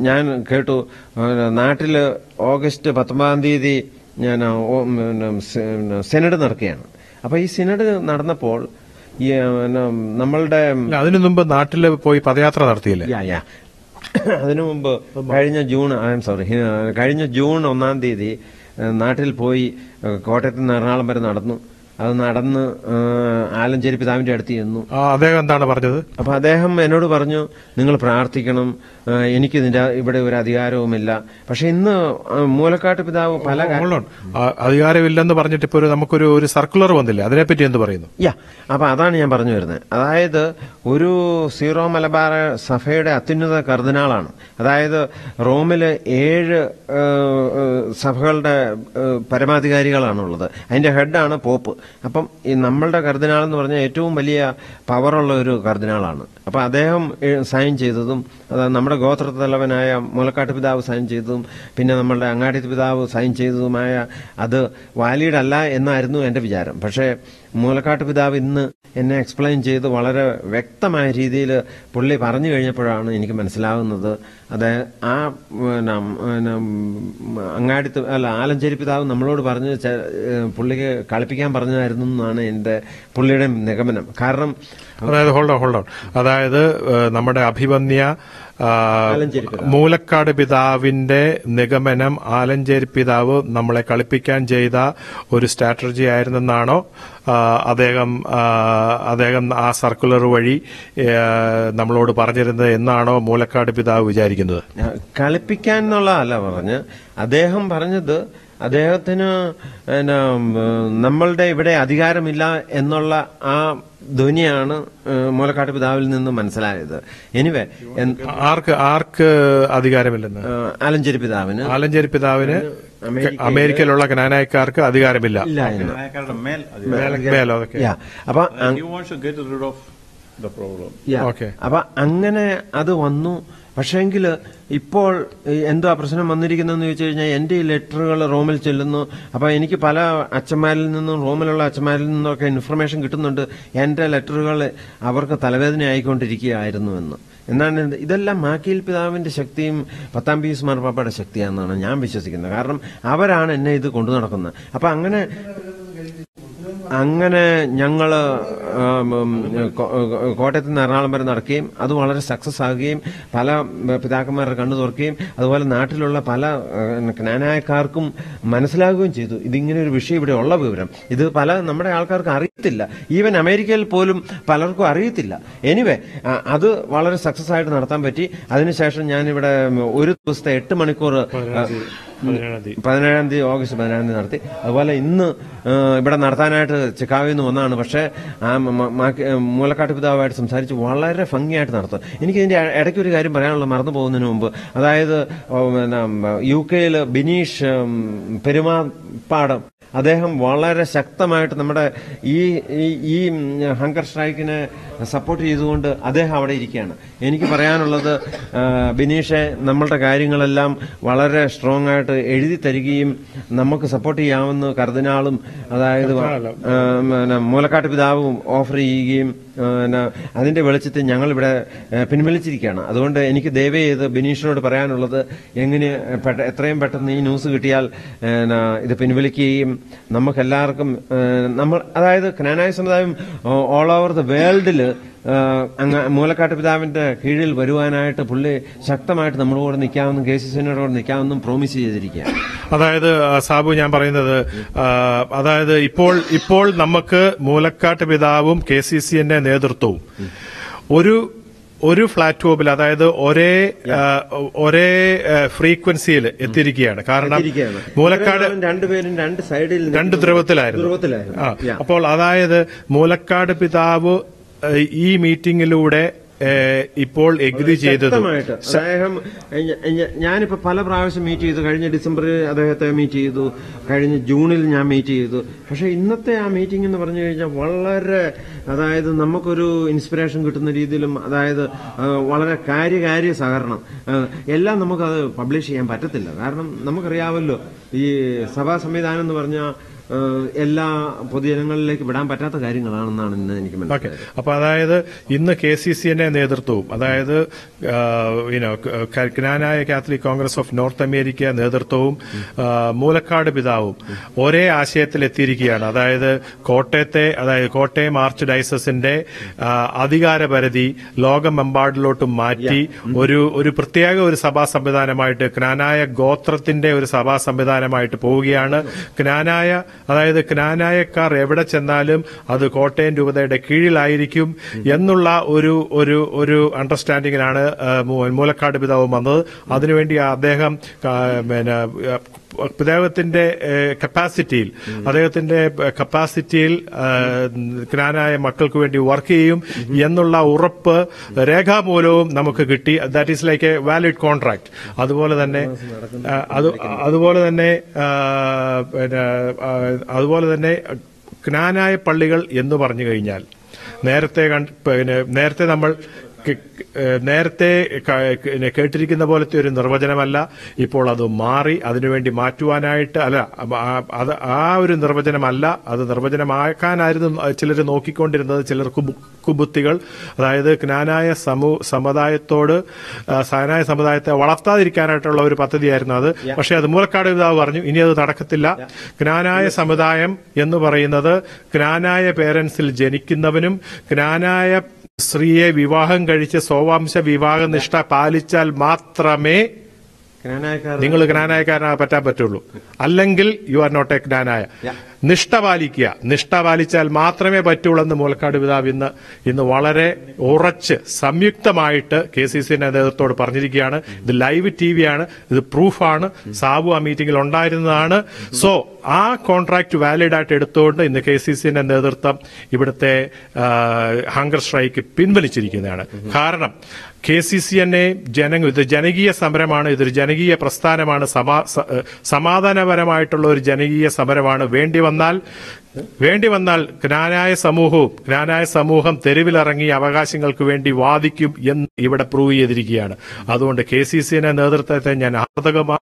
ഞാൻ കേട്ടു നാട്ടില് ഓഗസ്റ്റ് 19 ഞാൻ സെനഡ് നടക്കുകയാണ്. അപ്പൊ ഈ സെനഡ് നടന്നപ്പോൾ നമ്മളുടെ അതിനു മുമ്പ് നാട്ടില് പോയി പദയാത്ര നടത്തിയില്ലേ? അതിനു മുമ്പ് കഴിഞ്ഞ ജൂൺ 1 നാട്ടിൽ പോയി കോട്ടയത്ത് നിന്ന് എറണാകുളം വരെ നടന്നു. അത് നടന്ന് ആലഞ്ചേരി പിതാവിന്റെ അടുത്ത് ചെന്നു. അദ്ദേഹം എന്താണ് പറഞ്ഞത്? അപ്പൊ അദ്ദേഹം എന്നോട് പറഞ്ഞു, നിങ്ങൾ പ്രാർത്ഥിക്കണം, എനിക്കിതിന്റെ ഇവിടെ ഒരു അധികാരവുമില്ല. പക്ഷെ ഇന്ന് മൂലക്കാട്ട് പിതാവ് പല അധികാരമില്ലെന്ന് പറഞ്ഞിട്ട് ഇപ്പൊ നമുക്കൊരു സർക്കുലർ വന്നില്ലേ, അതിനെപ്പറ്റി എന്ത് പറയുന്നു? അപ്പൊ അതാണ് ഞാൻ പറഞ്ഞു വരുന്നത്. അതായത് ഒരു സീറോ മലബാർ സഭയുടെ അത്യുന്നത കർദിനാളാണ്. അതായത് റോമില് 7 സഭകളുടെ പരമാധികാരികളാണുള്ളത്. അതിന്റെ ഹെഡാണ് പോപ്പ്. അപ്പം ഈ നമ്മളുടെ കർദിനാൾ എന്ന് പറഞ്ഞാൽ ഏറ്റവും വലിയ പവറുള്ള ഒരു കർദിനാളാണ്. അപ്പൊ അദ്ദേഹം സൈൻ ചെയ്തതും, നമ്മുടെ ഗോത്ര തലവനായ മൂലക്കാട്ട് പിതാവ് സൈൻ ചെയ്തതും, പിന്നെ നമ്മളുടെ അങ്ങാടിത്ത് പിതാവ് സൈൻ ചെയ്തതുമായ അത് വാലിഡ് അല്ല എന്നായിരുന്നു എന്റെ വിചാരം. പക്ഷേ മൂലക്കാട്ട് പിതാവ് ഇന്ന് എന്നെ എക്സ്പ്ലെയിൻ ചെയ്ത് വളരെ വ്യക്തമായ രീതിയിൽ പുള്ളി പറഞ്ഞു കഴിഞ്ഞപ്പോഴാണ് എനിക്ക് മനസ്സിലാകുന്നത് അത് ആ ആലഞ്ചേരി പിതാവ് നമ്മളോട് പറഞ്ഞ് പുള്ളിക്ക് കളിപ്പിക്കാൻ പറഞ്ഞതായിരുന്നു എന്നാണ് എൻ്റെ പുള്ളിയുടെ നിഗമനം. കാരണം അതായത് ഹോൾഡ് ഓൺ അതായത് നമ്മുടെ അഭിവന്യ മൂലക്കാട് പിതാവിന്റെ നിഗമനം ആലഞ്ചേരി പിതാവ് നമ്മളെ കളിപ്പിക്കാൻ ചെയ്ത ഒരു സ്ട്രാറ്റജി ആയിരുന്നെന്നാണോ അദ്ദേഹം ആ സർക്കുലർ വഴി നമ്മളോട് പറഞ്ഞിരുന്നത് എന്നാണോ മൂലക്കാട് പിതാവ് വിചാരിക്കുന്നത്? കളിപ്പിക്കാൻ എന്നുള്ളതല്ല പറഞ്ഞ് അദ്ദേഹം പറഞ്ഞത് അദ്ദേഹത്തിന് നമ്മളുടെ ഇവിടെ അധികാരമില്ല എന്നുള്ള ആ ധ്വനിയാണ് മൂലക്കാട്ട് പിതാവിൽ നിന്ന് മനസ്സിലായത്. എനിവേ ആർക്ക് അധികാരമില്ലെന്ന്? ആലഞ്ചേരി പിതാവിന് അമേരിക്കയിലുള്ള ക്നാനായക്കാർക്ക് അധികാരമില്ല. അപ്പൊ അങ്ങനെ അത് വന്നു. പക്ഷേങ്കിൽ ഇപ്പോൾ എന്തോ പ്രശ്നം വന്നിരിക്കുന്നതെന്ന് ചോദിച്ചു കഴിഞ്ഞാൽ എന്റെ ഈ ലെറ്ററുകൾ റോമിൽ ചെല്ലുന്നു. അപ്പൊ എനിക്ക് പല അച്ഛന്മാരിൽ നിന്നും റോമിലുള്ള അച്ഛന്മാരിൽ നിന്നൊക്കെ ഇൻഫർമേഷൻ കിട്ടുന്നുണ്ട് എന്റെ ലെറ്ററുകൾ അവർക്ക് തലവേദന ആയിക്കൊണ്ടിരിക്കുകയായിരുന്നു എന്ന്. എന്നാണ് ഇതെല്ലാം മാക്കിയിൽ പിതാവിന്റെ ശക്തിയും 10-ാം പീസ് മാർപ്പാപ്പയുടെ ശക്തിയാണെന്നാണ് ഞാൻ വിശ്വസിക്കുന്നത്. കാരണം അവരാണ് എന്നെ ഇത് കൊണ്ടു നടക്കുന്നത്. അപ്പൊ അങ്ങനെ ഞങ്ങള് കോട്ടയത്ത് നിന്ന് എറണാകുളം വരെ നടക്കുകയും അത് വളരെ സക്സസ് ആകുകയും പല പിതാക്കന്മാരുടെ കണ്ണു തുറക്കുകയും അതുപോലെ നാട്ടിലുള്ള പല ക്നാനായക്കാർക്കും മനസ്സിലാകുകയും ചെയ്തു ഇതിങ്ങനെ ഒരു വിഷയം ഇവിടെ ഉള്ള വിവരം. ഇത് നമ്മുടെ ആൾക്കാർക്ക് അറിയത്തില്ല. ഈവൻ അമേരിക്കയിൽ പോലും പലർക്കും അറിയത്തില്ല. എനിവേ അത് വളരെ സക്സസ് ആയിട്ട് നടത്താൻ പറ്റി. അതിനുശേഷം ഞാനിവിടെ ഒരു ദിവസത്തെ 8 മണിക്കൂർ 17-ാം തീയതി ഓഗസ്റ്റ് 17-ാം തീയതി നടത്തി. അതുപോലെ ഇന്ന് ഇവിടെ നടത്താനായിട്ട് ചിക്കാഗോയിൽ നിന്ന് വന്നതാണ്. പക്ഷേ മൂലക്കാട്ട് പിതാവുമായിട്ട് സംസാരിച്ച് വളരെ ഭംഗിയായിട്ട് നടത്തും. എനിക്ക് ഇതിന്റെ ഇടയ്ക്ക് ഒരു കാര്യം പറയാനുള്ള മറന്നു പോകുന്നതിന് മുമ്പ്, അതായത് UK ബിനീഷ് പെരുമാപ്പാടം അദ്ദേഹം വളരെ ശക്തമായിട്ട് നമ്മുടെ ഈ ഹങ്കർ സ്ട്രൈക്കിനെ സപ്പോർട്ട് ചെയ്തുകൊണ്ട് അദ്ദേഹം അവിടെ ഇരിക്കുകയാണ്. എനിക്ക് പറയാനുള്ളത് ബിനീഷെ നമ്മളുടെ കാര്യങ്ങളെല്ലാം വളരെ സ്ട്രോങ് ആയിട്ട് എഴുതി തരികയും നമുക്ക് സപ്പോർട്ട് ചെയ്യാമെന്ന് കർദിനാളും അതായത് മൂലക്കാട്ട് പിതാവും ഓഫർ ചെയ്യുകയും അതിന്റെ വെളിച്ചത്തിൽ ഞങ്ങളിവിടെ പിൻവലിച്ചിരിക്കുകയാണ്. അതുകൊണ്ട് എനിക്ക് ദയവ് ചെയ്ത് ബിനീഷിനോട് പറയാനുള്ളത് എത്രയും പെട്ടെന്ന് ഈ ന്യൂസ് കിട്ടിയാൽ ഇത് പിൻവലിക്കുകയും നമുക്കെല്ലാവർക്കും അതായത് ക്നാനായ സമുദായം ഓൾ ഓവർ ദ വേൾഡിൽ മൂലക്കാട്ട് പിതാവിന്റെ കീഴിൽ വരുവാനായിട്ട് പുള്ളി ശക്തമായിട്ട് നമ്മളോട് നിൽക്കാമെന്നും KCCനോട് നിൽക്കാമെന്നും പ്രോമിസ് ചെയ്തിരിക്കുകയാണ്. അതായത് സാബു, ഞാൻ പറയുന്നത് അതായത് ഇപ്പോൾ നമുക്ക് മൂലക്കാട്ട് പിതാവും KCCന്റെ നേതൃത്വവും ഒരു പ്ലാറ്റ്ഫോമിൽ, അതായത് ഒരേ ഫ്രീക്വൻസിയിൽ എത്തിയിരിക്കുകയാണ്. കാരണം മൂലക്കാട് രണ്ടുപേരും രണ്ട് ധ്രുവത്തിലായിരുന്നു. അപ്പോൾ അതായത് മൂലക്കാട് പിതാവ് ഈ മീറ്റിംഗിലൂടെ ഇപ്പോൾ എഗ്രി ചെയ്തത് അദ്ദേഹം ഞാനിപ്പോ പല പ്രാവശ്യം മീറ്റ് ചെയ്തു. കഴിഞ്ഞ ഡിസംബറിൽ അദ്ദേഹത്തെ മീറ്റ് ചെയ്തു, കഴിഞ്ഞ ജൂണിൽ ഞാൻ മീറ്റ് ചെയ്തു. പക്ഷെ ഇന്നത്തെ ആ മീറ്റിംഗ് എന്ന് പറഞ്ഞു കഴിഞ്ഞാൽ വളരെ അതായത് നമുക്കൊരു ഇൻസ്പിറേഷൻ കിട്ടുന്ന രീതിയിലും അതായത് വളരെ കാര്യ സഹകരണം എല്ലാം നമുക്കത് പബ്ലിഷ് ചെയ്യാൻ പറ്റത്തില്ല. കാരണം നമുക്കറിയാമല്ലോ ഈ സഭാ സംവിധാനം എന്ന് പറഞ്ഞാൽ എല്ലാ പൊതുജനങ്ങളിലേക്ക് വിടാൻ പറ്റാത്ത കാര്യങ്ങളാണെന്നാണ് ഇന്ന് എനിക്ക് മനസ്സിലായത്. അപ്പൊ അതായത് ഇന്ന് KCCന്റെ നേതൃത്വവും അതായത് Knanaya Catholic Congress of north America നേതൃത്വവും മൂലക്കാട് പിതാവും ഒരേ ആശയത്തിലെത്തിയിരിക്കുകയാണ്. അതായത് കോട്ടയം ആർച്ച് ഡയസസിന്റെ അധികാരപരിധി ലോകമെമ്പാടിലോട്ടും മാറ്റി ഒരു പ്രത്യേക ഒരു സഭാ സംവിധാനമായിട്ട് ക്നാനായ ഗോത്രത്തിന്റെ ഒരു സഭാ സംവിധാനമായിട്ട് പോവുകയാണ്. അതായത് ക്നാനായക്കാർ എവിടെ ചെന്നാലും അത് കോട്ടയം രൂപതയുടെ കീഴിലായിരിക്കും എന്നുള്ള ഒരു അണ്ടർസ്റ്റാൻഡിങ്ങിലാണ് മൂലക്കാട് പിതാവ് വന്നത്. അതിനുവേണ്ടി അദ്ദേഹം അദ്ദേഹത്തിന്റെ കപ്പാസിറ്റിയിൽ ക്നാനായ മക്കൾക്ക് വേണ്ടി വർക്ക് ചെയ്യും എന്നുള്ള ഉറപ്പ് രേഖാമൂലവും നമുക്ക് കിട്ടി. That is like A valid contract. അതുപോലെ തന്നെ ക്നാനായ പള്ളികൾ എന്ന് പറഞ്ഞു കഴിഞ്ഞാൽ നേരത്തെ നമ്മൾ നേരത്തെ കേട്ടിരിക്കുന്ന പോലത്തെ ഒരു നിർവചനമല്ല. ഇപ്പോൾ അത് മാറി. അതിനുവേണ്ടി മാറ്റുവാനായിട്ട് അത് ആ ഒരു നിർവചനമല്ല, അത് നിർവചനമാക്കാനായിരുന്നു ചിലർ നോക്കിക്കൊണ്ടിരുന്നത്, ചിലർ കുബുത്തികൾ. അതായത് ക്നാനായ സമുദായത്തോട് ക്നാനായ സമുദായത്തെ വളർത്താതിരിക്കാനായിട്ടുള്ള ഒരു പദ്ധതിയായിരുന്നു അത്. പക്ഷെ അത് മൂലക്കാട് പിതാവ് പറഞ്ഞു ഇനി അത് നടക്കത്തില്ല. ക്നാനായ സമുദായം എന്ന് പറയുന്നത് ക്നാനായ പേരൻസിൽ ജനിക്കുന്നവനും ക്നാനായ സ്ത്രീയെ വിവാഹം കഴിച്ച് സ്വവംശ വിവാഹ നിഷ്ഠ പാലിച്ചാൽ മാത്രമേ നിങ്ങൾ ജ്ഞാനായക്കാരനാ പറ്റാൻ പറ്റുള്ളൂ. അല്ലെങ്കിൽ യു ആർ നോട്ട് എ ജ്ഞാനായ. നിഷ്ഠ പാലിക്കുക, നിഷ്ഠ പാലിച്ചാൽ മാത്രമേ പറ്റുള്ളൂ എന്ന് മൂലക്കാട് പിതാവ് ഇന്ന് വളരെ ഉറച്ച് സംയുക്തമായിട്ട് KCCന്റെ നേതൃത്വത്തോട് പറഞ്ഞിരിക്കുകയാണ്. ഇത് ലൈവ് TV ആണ്, ഇത് പ്രൂഫാണ്. സാബു ആ മീറ്റിംഗിൽ ഉണ്ടായിരുന്നതാണ്. സോ ആ കോൺട്രാക്ട് വാലിഡ് ആയിട്ട് എടുത്തുകൊണ്ട് ഇന്ന് KCCന്റെ നേതൃത്വം ഇവിടുത്തെ ഹങ്കർ സ്ട്രൈക്ക് പിൻവലിച്ചിരിക്കുന്നതാണ്. കാരണം KCCനെ ഇത് ജനകീയ സമരമാണ്, ഇതൊരു ജനകീയ പ്രസ്ഥാനമാണ്, സമാധാനപരമായിട്ടുള്ള ഒരു ജനകീയ സമരമാണ്. വേണ്ടി വന്നാൽ ജ്ഞാനായ സമൂഹം തെരുവിലിറങ്ങി അവകാശങ്ങൾക്ക് വേണ്ടി വാദിക്കും എന്ന് ഇവിടെ പ്രൂവ് ചെയ്തിരിക്കുകയാണ്. അതുകൊണ്ട് KCCന്റെ നേതൃത്വത്തെ ഞാൻ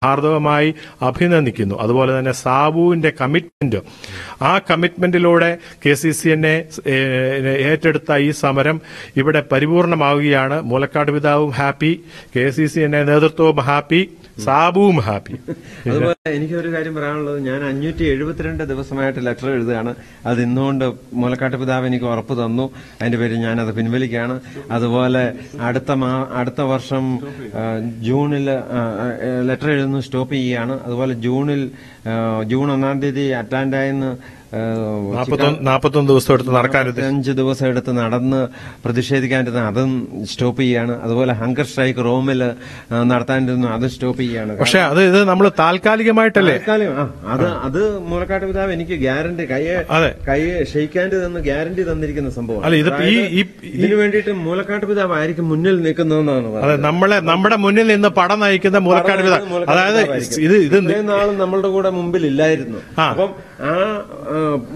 ഹാർദവമായി അഭിനന്ദിക്കുന്നു. അതുപോലെ തന്നെ സാബുവിന്റെ കമ്മിറ്റ്മെന്റ്, ആ കമ്മിറ്റ്മെന്റിലൂടെ KCCനെ ഏറ്റെടുത്ത ഈ സമരം ഇവിടെ പരിപൂർണമാവുകയാണ്. മൂലക്കാട് പിതാവും ഹാപ്പി, KCCന്റെ നേതൃത്വവും ഹാപ്പി, സാബുവും ഹാപ്പി. അതുപോലെ എനിക്കൊരു കാര്യം പറയാനുള്ളത്, ഞാൻ 572 ദിവസമായിട്ട് ലെറ്റർ എഴുതുകയാണ്. അത് ഇന്നുകൊണ്ട് മൂലക്കാട്ട് പിതാവ് എനിക്ക് ഉറപ്പ് തന്നു. അതിന്റെ പേര് ഞാനത് പിൻവലിക്കുകയാണ്. അതുപോലെ അടുത്ത വർഷം ജൂണിൽ ലെറ്റർ എഴുതുന്നത് സ്റ്റോപ്പ് ചെയ്യുകയാണ്. അതുപോലെ ജൂൺ 1 തീയതി അറ്റ്ലാന്റയിൽ നിന്ന് 41 ദിവസം എടുത്ത് നടക്കാൻ 5 ദിവസം എടുത്ത് നടന്ന് പ്രതിഷേധിക്കാനിരുന്ന അതും സ്റ്റോപ്പ് ചെയ്യാണ്. അതുപോലെ ഹങ്കർ സ്ട്രൈക്ക് റോമിൽ നടത്താനിരുന്നു, അതും സ്റ്റോപ്പ് ചെയ്യാണ്. പക്ഷെ ഇത് നമ്മൾ താൽക്കാലികമായിട്ടല്ലേ? അത് മൂലക്കാട്ട് പിതാവ് എനിക്ക് ഗ്യാരണ്ടി കൈ ഷെയ്ക്കാൻഡ് തന്ന് ഗ്യാരണ്ടി തന്നിരിക്കുന്ന സംഭവം. ഇതിനു വേണ്ടിയിട്ട് മൂലക്കാട്ട് പിതാവ് ആയിരിക്കും മുന്നിൽ നിൽക്കുന്നതെന്നാണ്. അതെ, നമ്മുടെ മുന്നിൽ നിന്ന് പടം നയിക്കുന്ന മൂലക്കാട്ട് പിതാവ്. അതായത് ഇത്രയും നാളും നമ്മളുടെ കൂടെ മുമ്പിൽ ഇല്ലായിരുന്നു. അപ്പം ആ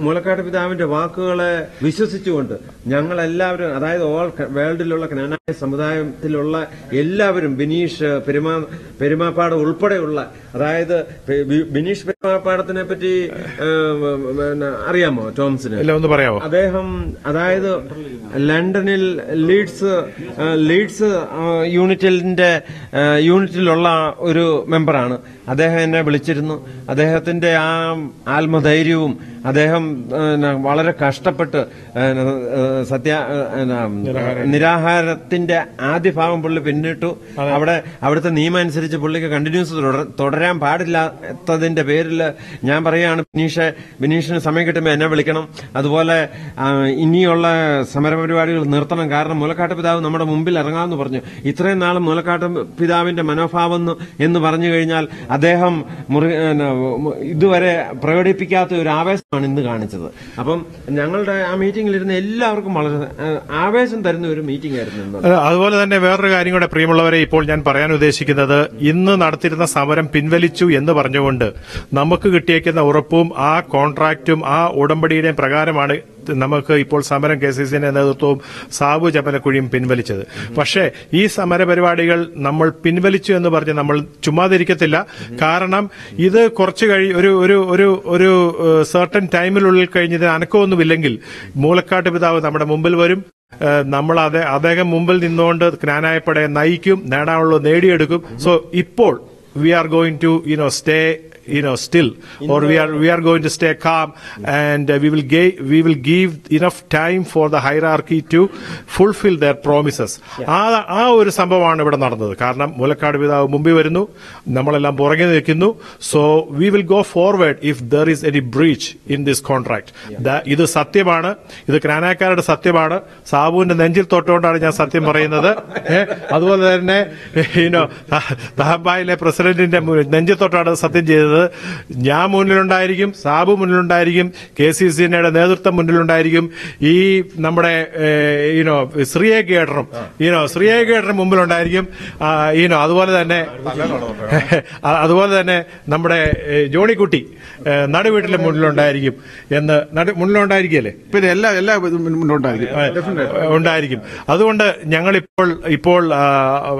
മൂലക്കാട്ട് പിതാവിന്റെ വാക്കുകളെ വിശ്വസിച്ചുകൊണ്ട് ഞങ്ങളെല്ലാവരും, അതായത് ഓൾ വേൾഡിലുള്ള ക്നാനായ സമുദായത്തിലുള്ള എല്ലാവരും, ബിനീഷ് പെരുമാപ്പാട് ഉൾപ്പെടെയുള്ള, അതായത് ബിനീഷ് പെരുമാപ്പാടത്തിനെ പറ്റി അറിയാമോ ടോംസിന്? ഒന്ന് പറയാമോ? അദ്ദേഹം അതായത് ലണ്ടനിൽ ലീഡ്സ് യൂണിറ്റിലുള്ള ഒരു മെമ്പറാണ്. അദ്ദേഹം എന്നെ വിളിച്ചിരുന്നു. അദ്ദേഹത്തിന്റെ ആ ആത്മധൈര്യവും അദ്ദേഹം വളരെ കഷ്ടപ്പെട്ട് നിരാഹാരത്തിന്റെ ആദ്യ ഭാഗം പുള്ളി പിന്നിട്ടു. അവിടുത്തെ നിയമം അനുസരിച്ച് പുള്ളിക്ക് കണ്ടിന്യൂസ് തുടരാൻ പാടില്ലാത്തതിന്റെ പേരിൽ ഞാൻ പറയുകയാണ്, ബിനീഷിന് സമയം കിട്ടുമ്പോൾ എന്നെ വിളിക്കണം. അതുപോലെ ഇനിയുള്ള സമരപരിപാടികൾ നിർത്തണം. കാരണം മൂലക്കാട്ട് പിതാവ് നമ്മുടെ മുമ്പിൽ ഇറങ്ങാമെന്ന് പറഞ്ഞു. ഇത്രയും നാൾ മൂലക്കാട്ട് പിതാവിന്റെ മനോഭാവം എന്ന് പറഞ്ഞു കഴിഞ്ഞാൽ അദ്ദേഹം ഇതുവരെ പ്രകടിപ്പിക്കാത്ത ഒരു ആവേശമാണ് ഇന്ന് കാണിച്ചത്. അപ്പം ഞങ്ങളുടെ ആ മീറ്റിംഗിലിരുന്ന എല്ലാവർക്കും വളരെ ആവേശം തരുന്ന ഒരു മീറ്റിംഗ് ആയിരുന്നു. അതുപോലെ തന്നെ വേറൊരു കാര്യം കൂടെ, പ്രിയമുള്ളവരെ, ഇപ്പോൾ ഞാൻ പറയാൻ ഉദ്ദേശിക്കുന്നത്, ഇന്ന് നടത്തിയിരുന്ന സമരം പിൻവലിച്ചു എന്ന് പറഞ്ഞുകൊണ്ട് നമുക്ക് കിട്ടിയേക്കുന്ന ഉറപ്പും ആ കോൺട്രാക്റ്റും ആ ഉടമ്പടിയുടെയും പ്രകാരമാണ് നമുക്ക് ഇപ്പോൾ സമരം KCCന്റെ നേതൃത്വവും സാബു ചപ്പനക്കുഴിയും പിൻവലിച്ചത്. പക്ഷേ ഈ സമരപരിപാടികൾ നമ്മൾ പിൻവലിച്ചു എന്ന് പറഞ്ഞ് നമ്മൾ ചുമ്മാതിരിക്കത്തില്ല. കാരണം ഇത് കുറച്ച് ഒരു സർട്ടൻ ടൈമിനുള്ളിൽ കഴിഞ്ഞത് അനക്കമൊന്നുമില്ലെങ്കിൽ മൂലക്കാട്ട് പിതാവ് നമ്മുടെ മുമ്പിൽ വരും. നമ്മൾ അദ്ദേഹം മുമ്പിൽ നിന്നുകൊണ്ട് ജ്ഞാനായപ്പടയെ നയിക്കും, നേടാനുള്ളത് നേടിയെടുക്കും. സോ ഇപ്പോൾ we are going to stay still, or we are going to stay calm, and we will give enough time for the hierarchy to fulfill their promises. ആ ഒരു സംഭവമാണ് ഇവിടെ നടന്നത്. കാരണം മൂലക്കാട് പിതാവ് മുമ്പിൽ വരുന്നു, നമ്മളെല്ലാം പുറകെ നിൽക്കുന്നു. So we will go forward if there is any breach in this contract. ഇത് സത്യമാണ്, ഇത് ക്നാനാക്കാരുടെ സത്യമാണ്. സാബുവിന്റെ നെഞ്ചിൽ തൊട്ടുകൊണ്ടാണ് ഞാൻ സത്യം പറയുന്നത്. അതുപോലെ തന്നെ തഹബായിലെ പ്രസിഡന്റിന്റെ നെഞ്ചിൽ തൊട്ടാണ് സത്യം ചെയ്തത്. പറയുന്നത്, ഞാൻ മുന്നിലുണ്ടായിരിക്കും, സാബു മുന്നിലുണ്ടായിരിക്കും, KCCNയുടെ നേതൃത്വം മുന്നിലുണ്ടായിരിക്കും, ഈ നമ്മുടെ ശ്രീയേക്കേട്ടനും മുമ്പിലുണ്ടായിരിക്കും, അതുപോലെ തന്നെ നമ്മുടെ ജോണിക്കുട്ടി നടുവീട്ടിലെ മുന്നിലുണ്ടായിരിക്കും എന്ന് മുന്നിലുണ്ടായിരിക്കല്ലേ, പിന്നെ എല്ലാ ഉണ്ടായിരിക്കും. അതുകൊണ്ട് ഇപ്പോൾ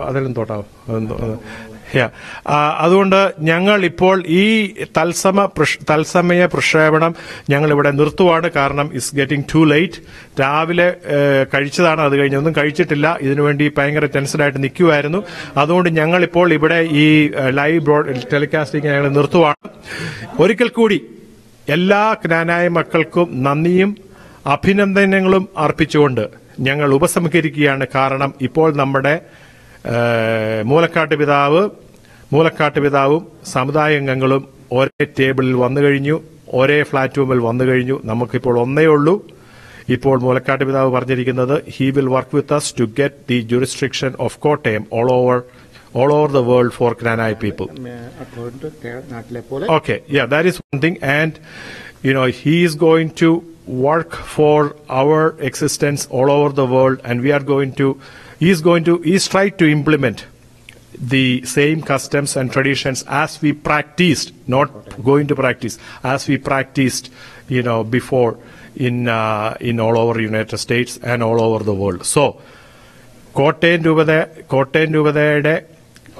അതെല്ലാം തോട്ടാവും. അതുകൊണ്ട് ഞങ്ങൾ ഇപ്പോൾ ഈ തത്സമയ പ്രക്ഷേപണം ഞങ്ങൾ ഇവിടെ നിർത്തുവാണ്. കാരണം ഇറ്റ്സ് ഗെറ്റിംഗ് ടു ലേറ്റ്. രാവിലെ കഴിച്ചതാണ്, അത് കഴിഞ്ഞൊന്നും കഴിച്ചിട്ടില്ല. ഇതിനുവേണ്ടി ഭയങ്കര ടെൻഷനായിട്ട് നിൽക്കുമായിരുന്നു. അതുകൊണ്ട് ഞങ്ങളിപ്പോൾ ഇവിടെ ഈ ലൈവ് ടെലികാസ്റ്റിംഗ് ഞങ്ങൾ നിർത്തുവാണ്. ഒരിക്കൽ കൂടി എല്ലാ ജ്ഞാനായ മക്കൾക്കും നന്ദിയും അഭിനന്ദനങ്ങളും അർപ്പിച്ചുകൊണ്ട് ഞങ്ങൾ ഉപസംഹരിക്കുകയാണ്. കാരണം ഇപ്പോൾ നമ്മുടെ മൂലക്കാട്ട് പിതാവും സമുദായ അംഗങ്ങളും ഒരേ ടേബിളിൽ വന്നു കഴിഞ്ഞു, ഒരേ പ്ലാറ്റ്ഫോമിൽ വന്നു കഴിഞ്ഞു. നമുക്കിപ്പോൾ ഒന്നേ ഉള്ളൂ. ഇപ്പോൾ മൂലക്കാട്ട് പിതാവ് പറഞ്ഞിരിക്കുന്നത്, he will work with us to get the jurisdiction of Kottayam all over the world for Knanaya people. Okay, yeah, that is one thing. And he is going to work for our existence all over the world, and he's tried to implement the same customs and traditions as we practiced, not going to practice, as we practiced before in all over United States and all over the world. So Kottayam രൂപതയുടെ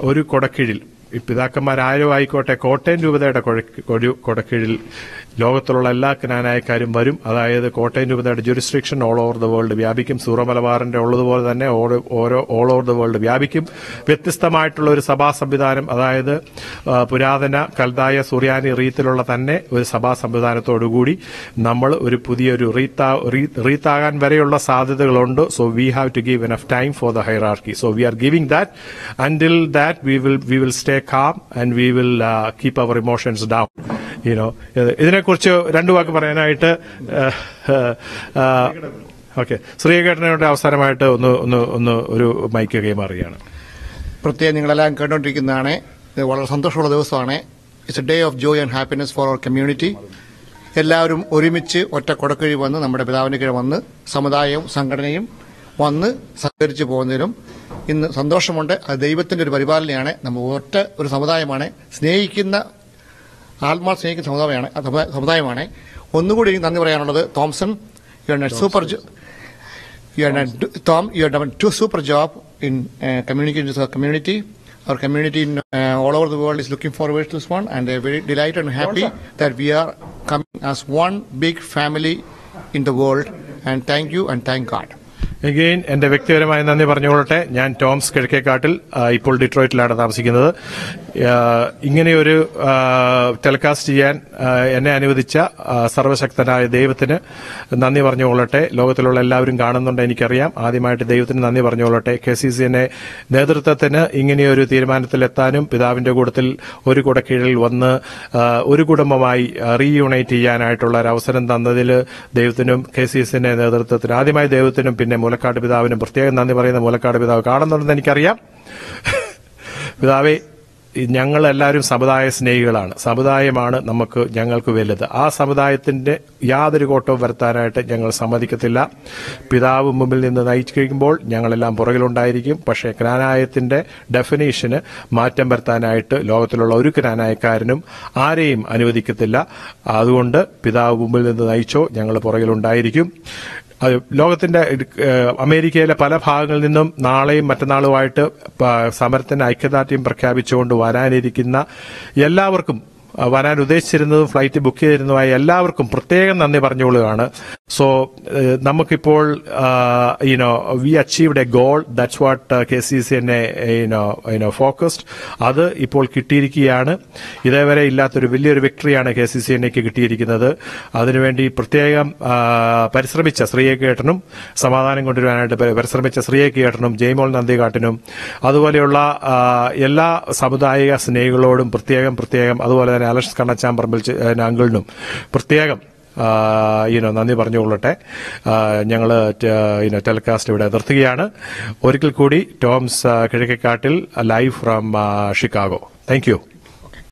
ഒരു കൊടക്കീഴിൽ, പിതാക്കന്മാരാരോ ആയിക്കോട്ടെ, കോട്ടയം രൂപതയുടെ കൊടക്കീഴിൽ ലോകത്തിലുള്ള എല്ലാ ജ്ഞാനായക്കാരും വരും. അതായത് കോട്ടയം രൂപതയുടെ ജുറിസ്ട്രിക്ഷൻ all over the world വ്യാപിക്കും. സൂറമലബാറിന്റെ ഉള്ളതുപോലെ തന്നെ ഓൾ ഓവർ ദ വേൾഡ് വ്യാപിക്കും. വ്യത്യസ്തമായിട്ടുള്ള ഒരു സഭാ സംവിധാനം, അതായത് പുരാതന കൽദായ സുറിയാനി റീത്തിലുള്ള തന്നെ ഒരു സഭാ സംവിധാനത്തോടുകൂടി നമ്മൾ ഒരു പുതിയൊരു റീത്താകാൻ വരെയുള്ള സാധ്യതകളുണ്ട്. So we have to give enough time for the hierarchy. So we are giving that. Until that we will stay calm and we will keep our emotions down. ഇതിനെക്കുറിച്ച് രണ്ടു വാക്ക് പറയാനായിട്ട് ശ്രീകേട്ടനോട് അവസാനമായിട്ട് ഒന്ന് ഒരു മൈക്ക് കൈമാറുകയാണ്. പ്രത്യേകം നിങ്ങളെല്ലാം കേട്ടോണ്ടിരിക്കുന്നതാണ്. ഇത് വളരെ സന്തോഷമുള്ള ദിവസമാണ്. It's a day of joy and happiness for our community. എല്ലാവരും ഒരുമിച്ച് ഒറ്റ കൊടക്കീഴിൽ വന്ന് നമ്മുടെ പിതാവിന്റെ കീഴിൽ വന്ന് സമുദായവും സംഘടനയും വന്ന് സഹകരിച്ചു പോകുന്നതിലും ഇന്ന് സന്തോഷമുണ്ട്. അത് ദൈവത്തിന്റെ ഒരു പരിപാലനയാണ്. നമ്മൾ ഒറ്റ ഒരു സമുദായമാണ്, ആത്മാർ സ്നേഹിക്കുന്ന സമുദായമാണ്. ഒന്നുകൂടി എനിക്ക് നന്ദി പറയാനുള്ളത്, Thomson, you are done to super job in communicating to the community. Our community all over the world is looking forward to this one, and they are very delighted and happy that we are coming as one big family in the world. And thank you and thank God. Again എന്റെ വ്യക്തിപരമായ നന്ദി പറഞ്ഞുകൊള്ളട്ടെ. ഞാൻ ടോംസ് കിഴക്കേക്കാട്ടിൽ, ഇപ്പോൾ ഡിട്രോയിറ്റിലാണ് താമസിക്കുന്നത്. ഇങ്ങനെയൊരു telecast ചെയ്യാൻ എന്നെ അനുവദിച്ച സർവശക്തനായ ദൈവത്തിന് നന്ദി പറഞ്ഞുകൊള്ളട്ടെ. ലോകത്തിലുള്ള എല്ലാവരും കാണുന്നുണ്ട്, എനിക്കറിയാം. ആദ്യമായിട്ട് ദൈവത്തിന് നന്ദി പറഞ്ഞുകൊള്ളട്ടെ. KCCNA നേതൃത്വത്തിന് ഇങ്ങനെയൊരു തീരുമാനത്തിലെത്താനും പിതാവിന്റെ കൂട്ടത്തിൽ ഒരു കുടക്കീഴിൽ വന്ന് ഒരു കുടുംബമായി റീയൂണൈറ്റ് ചെയ്യാനായിട്ടുള്ള ഒരു അവസരം തന്നതിൽ ദൈവത്തിനും KCCNA നേതൃത്വത്തിനും, ആദ്യമായി ദൈവത്തിനും പിന്നെ മൂലക്കാട് പിതാവിനും പ്രത്യേകം നന്ദി പറയുന്ന മൂലക്കാട് പിതാവ് കാണുന്നുണ്ടെന്ന് എനിക്കറിയാം. പിതാവേ, ഞങ്ങളെല്ലാവരും സമുദായ സ്നേഹികളാണ്. സമുദായമാണ് ഞങ്ങൾക്ക് വലുത്. ആ സമുദായത്തിന്റെ യാതൊരു കോട്ടവും വരുത്താനായിട്ട് ഞങ്ങൾ സമ്മതിക്കത്തില്ല. പിതാവ് മുമ്പിൽ നിന്ന് നയിച്ചു കഴിയുമ്പോൾ ഞങ്ങളെല്ലാം പുറകിലുണ്ടായിരിക്കും. പക്ഷേ ജ്ഞാനായത്തിന്റെ ഡെഫിനേഷന് മാറ്റം വരുത്താനായിട്ട് ലോകത്തിലുള്ള ഒരു ജ്ഞാനായക്കാരനും ആരെയും അനുവദിക്കത്തില്ല. അതുകൊണ്ട് പിതാവ് മുമ്പിൽ നിന്ന് നയിച്ചോ, ഞങ്ങൾ പുറകിലുണ്ടായിരിക്കും. ലോകത്തിന്റെ അമേരിക്കയിലെ പല ഭാഗങ്ങളിൽ നിന്നും നാളെയും മറ്റന്നാളുമായിട്ട് സമരത്തിന് ഐക്യദാർഢ്യം പ്രഖ്യാപിച്ചുകൊണ്ട് വരാനിരിക്കുന്ന എല്ലാവർക്കും, വരാൻ ഉദ്ദേശിച്ചിരുന്നതും ഫ്ലൈറ്റ് ബുക്ക് ചെയ്തിരുന്നതുമായ എല്ലാവർക്കും പ്രത്യേകം നന്ദി പറഞ്ഞുകൊള്ളുകയാണ്. സോ നമുക്കിപ്പോൾ we achieved a goal. That's what KCCNA focused. അത് ഇപ്പോൾ കിട്ടിയിരിക്കുകയാണ്. ഇതേവരെ ഇല്ലാത്തൊരു വലിയൊരു വിക്ടറിയാണ് KCCNAക്ക് കിട്ടിയിരിക്കുന്നത്. അതിനുവേണ്ടി പ്രത്യേകം പരിശ്രമിച്ച ശ്രീയേക്കേട്ടനും, സമാധാനം കൊണ്ടുവരാനായിട്ട് പരിശ്രമിച്ച ശ്രീയേക്കേട്ടനും, ജയ്മോൾ നന്ദികാട്ടിനും, അതുപോലെയുള്ള എല്ലാ സമുദായിക സ്നേഹികളോടും പ്രത്യേകം, അതുപോലെ തന്നെ അലക്സ് കണ്ണച്ചാമ്പറമ്പിൽ അങ്കിളിനും പ്രത്യേകം നന്ദി പറഞ്ഞുകൊള്ളട്ടെ. ഞങ്ങൾ ടെലികാസ്റ്റ് ഇവിടെ നിർത്തുകയാണ്. ഒരിക്കൽ കൂടി Toms Kizhakkekattil, live from Chicago. Thank U.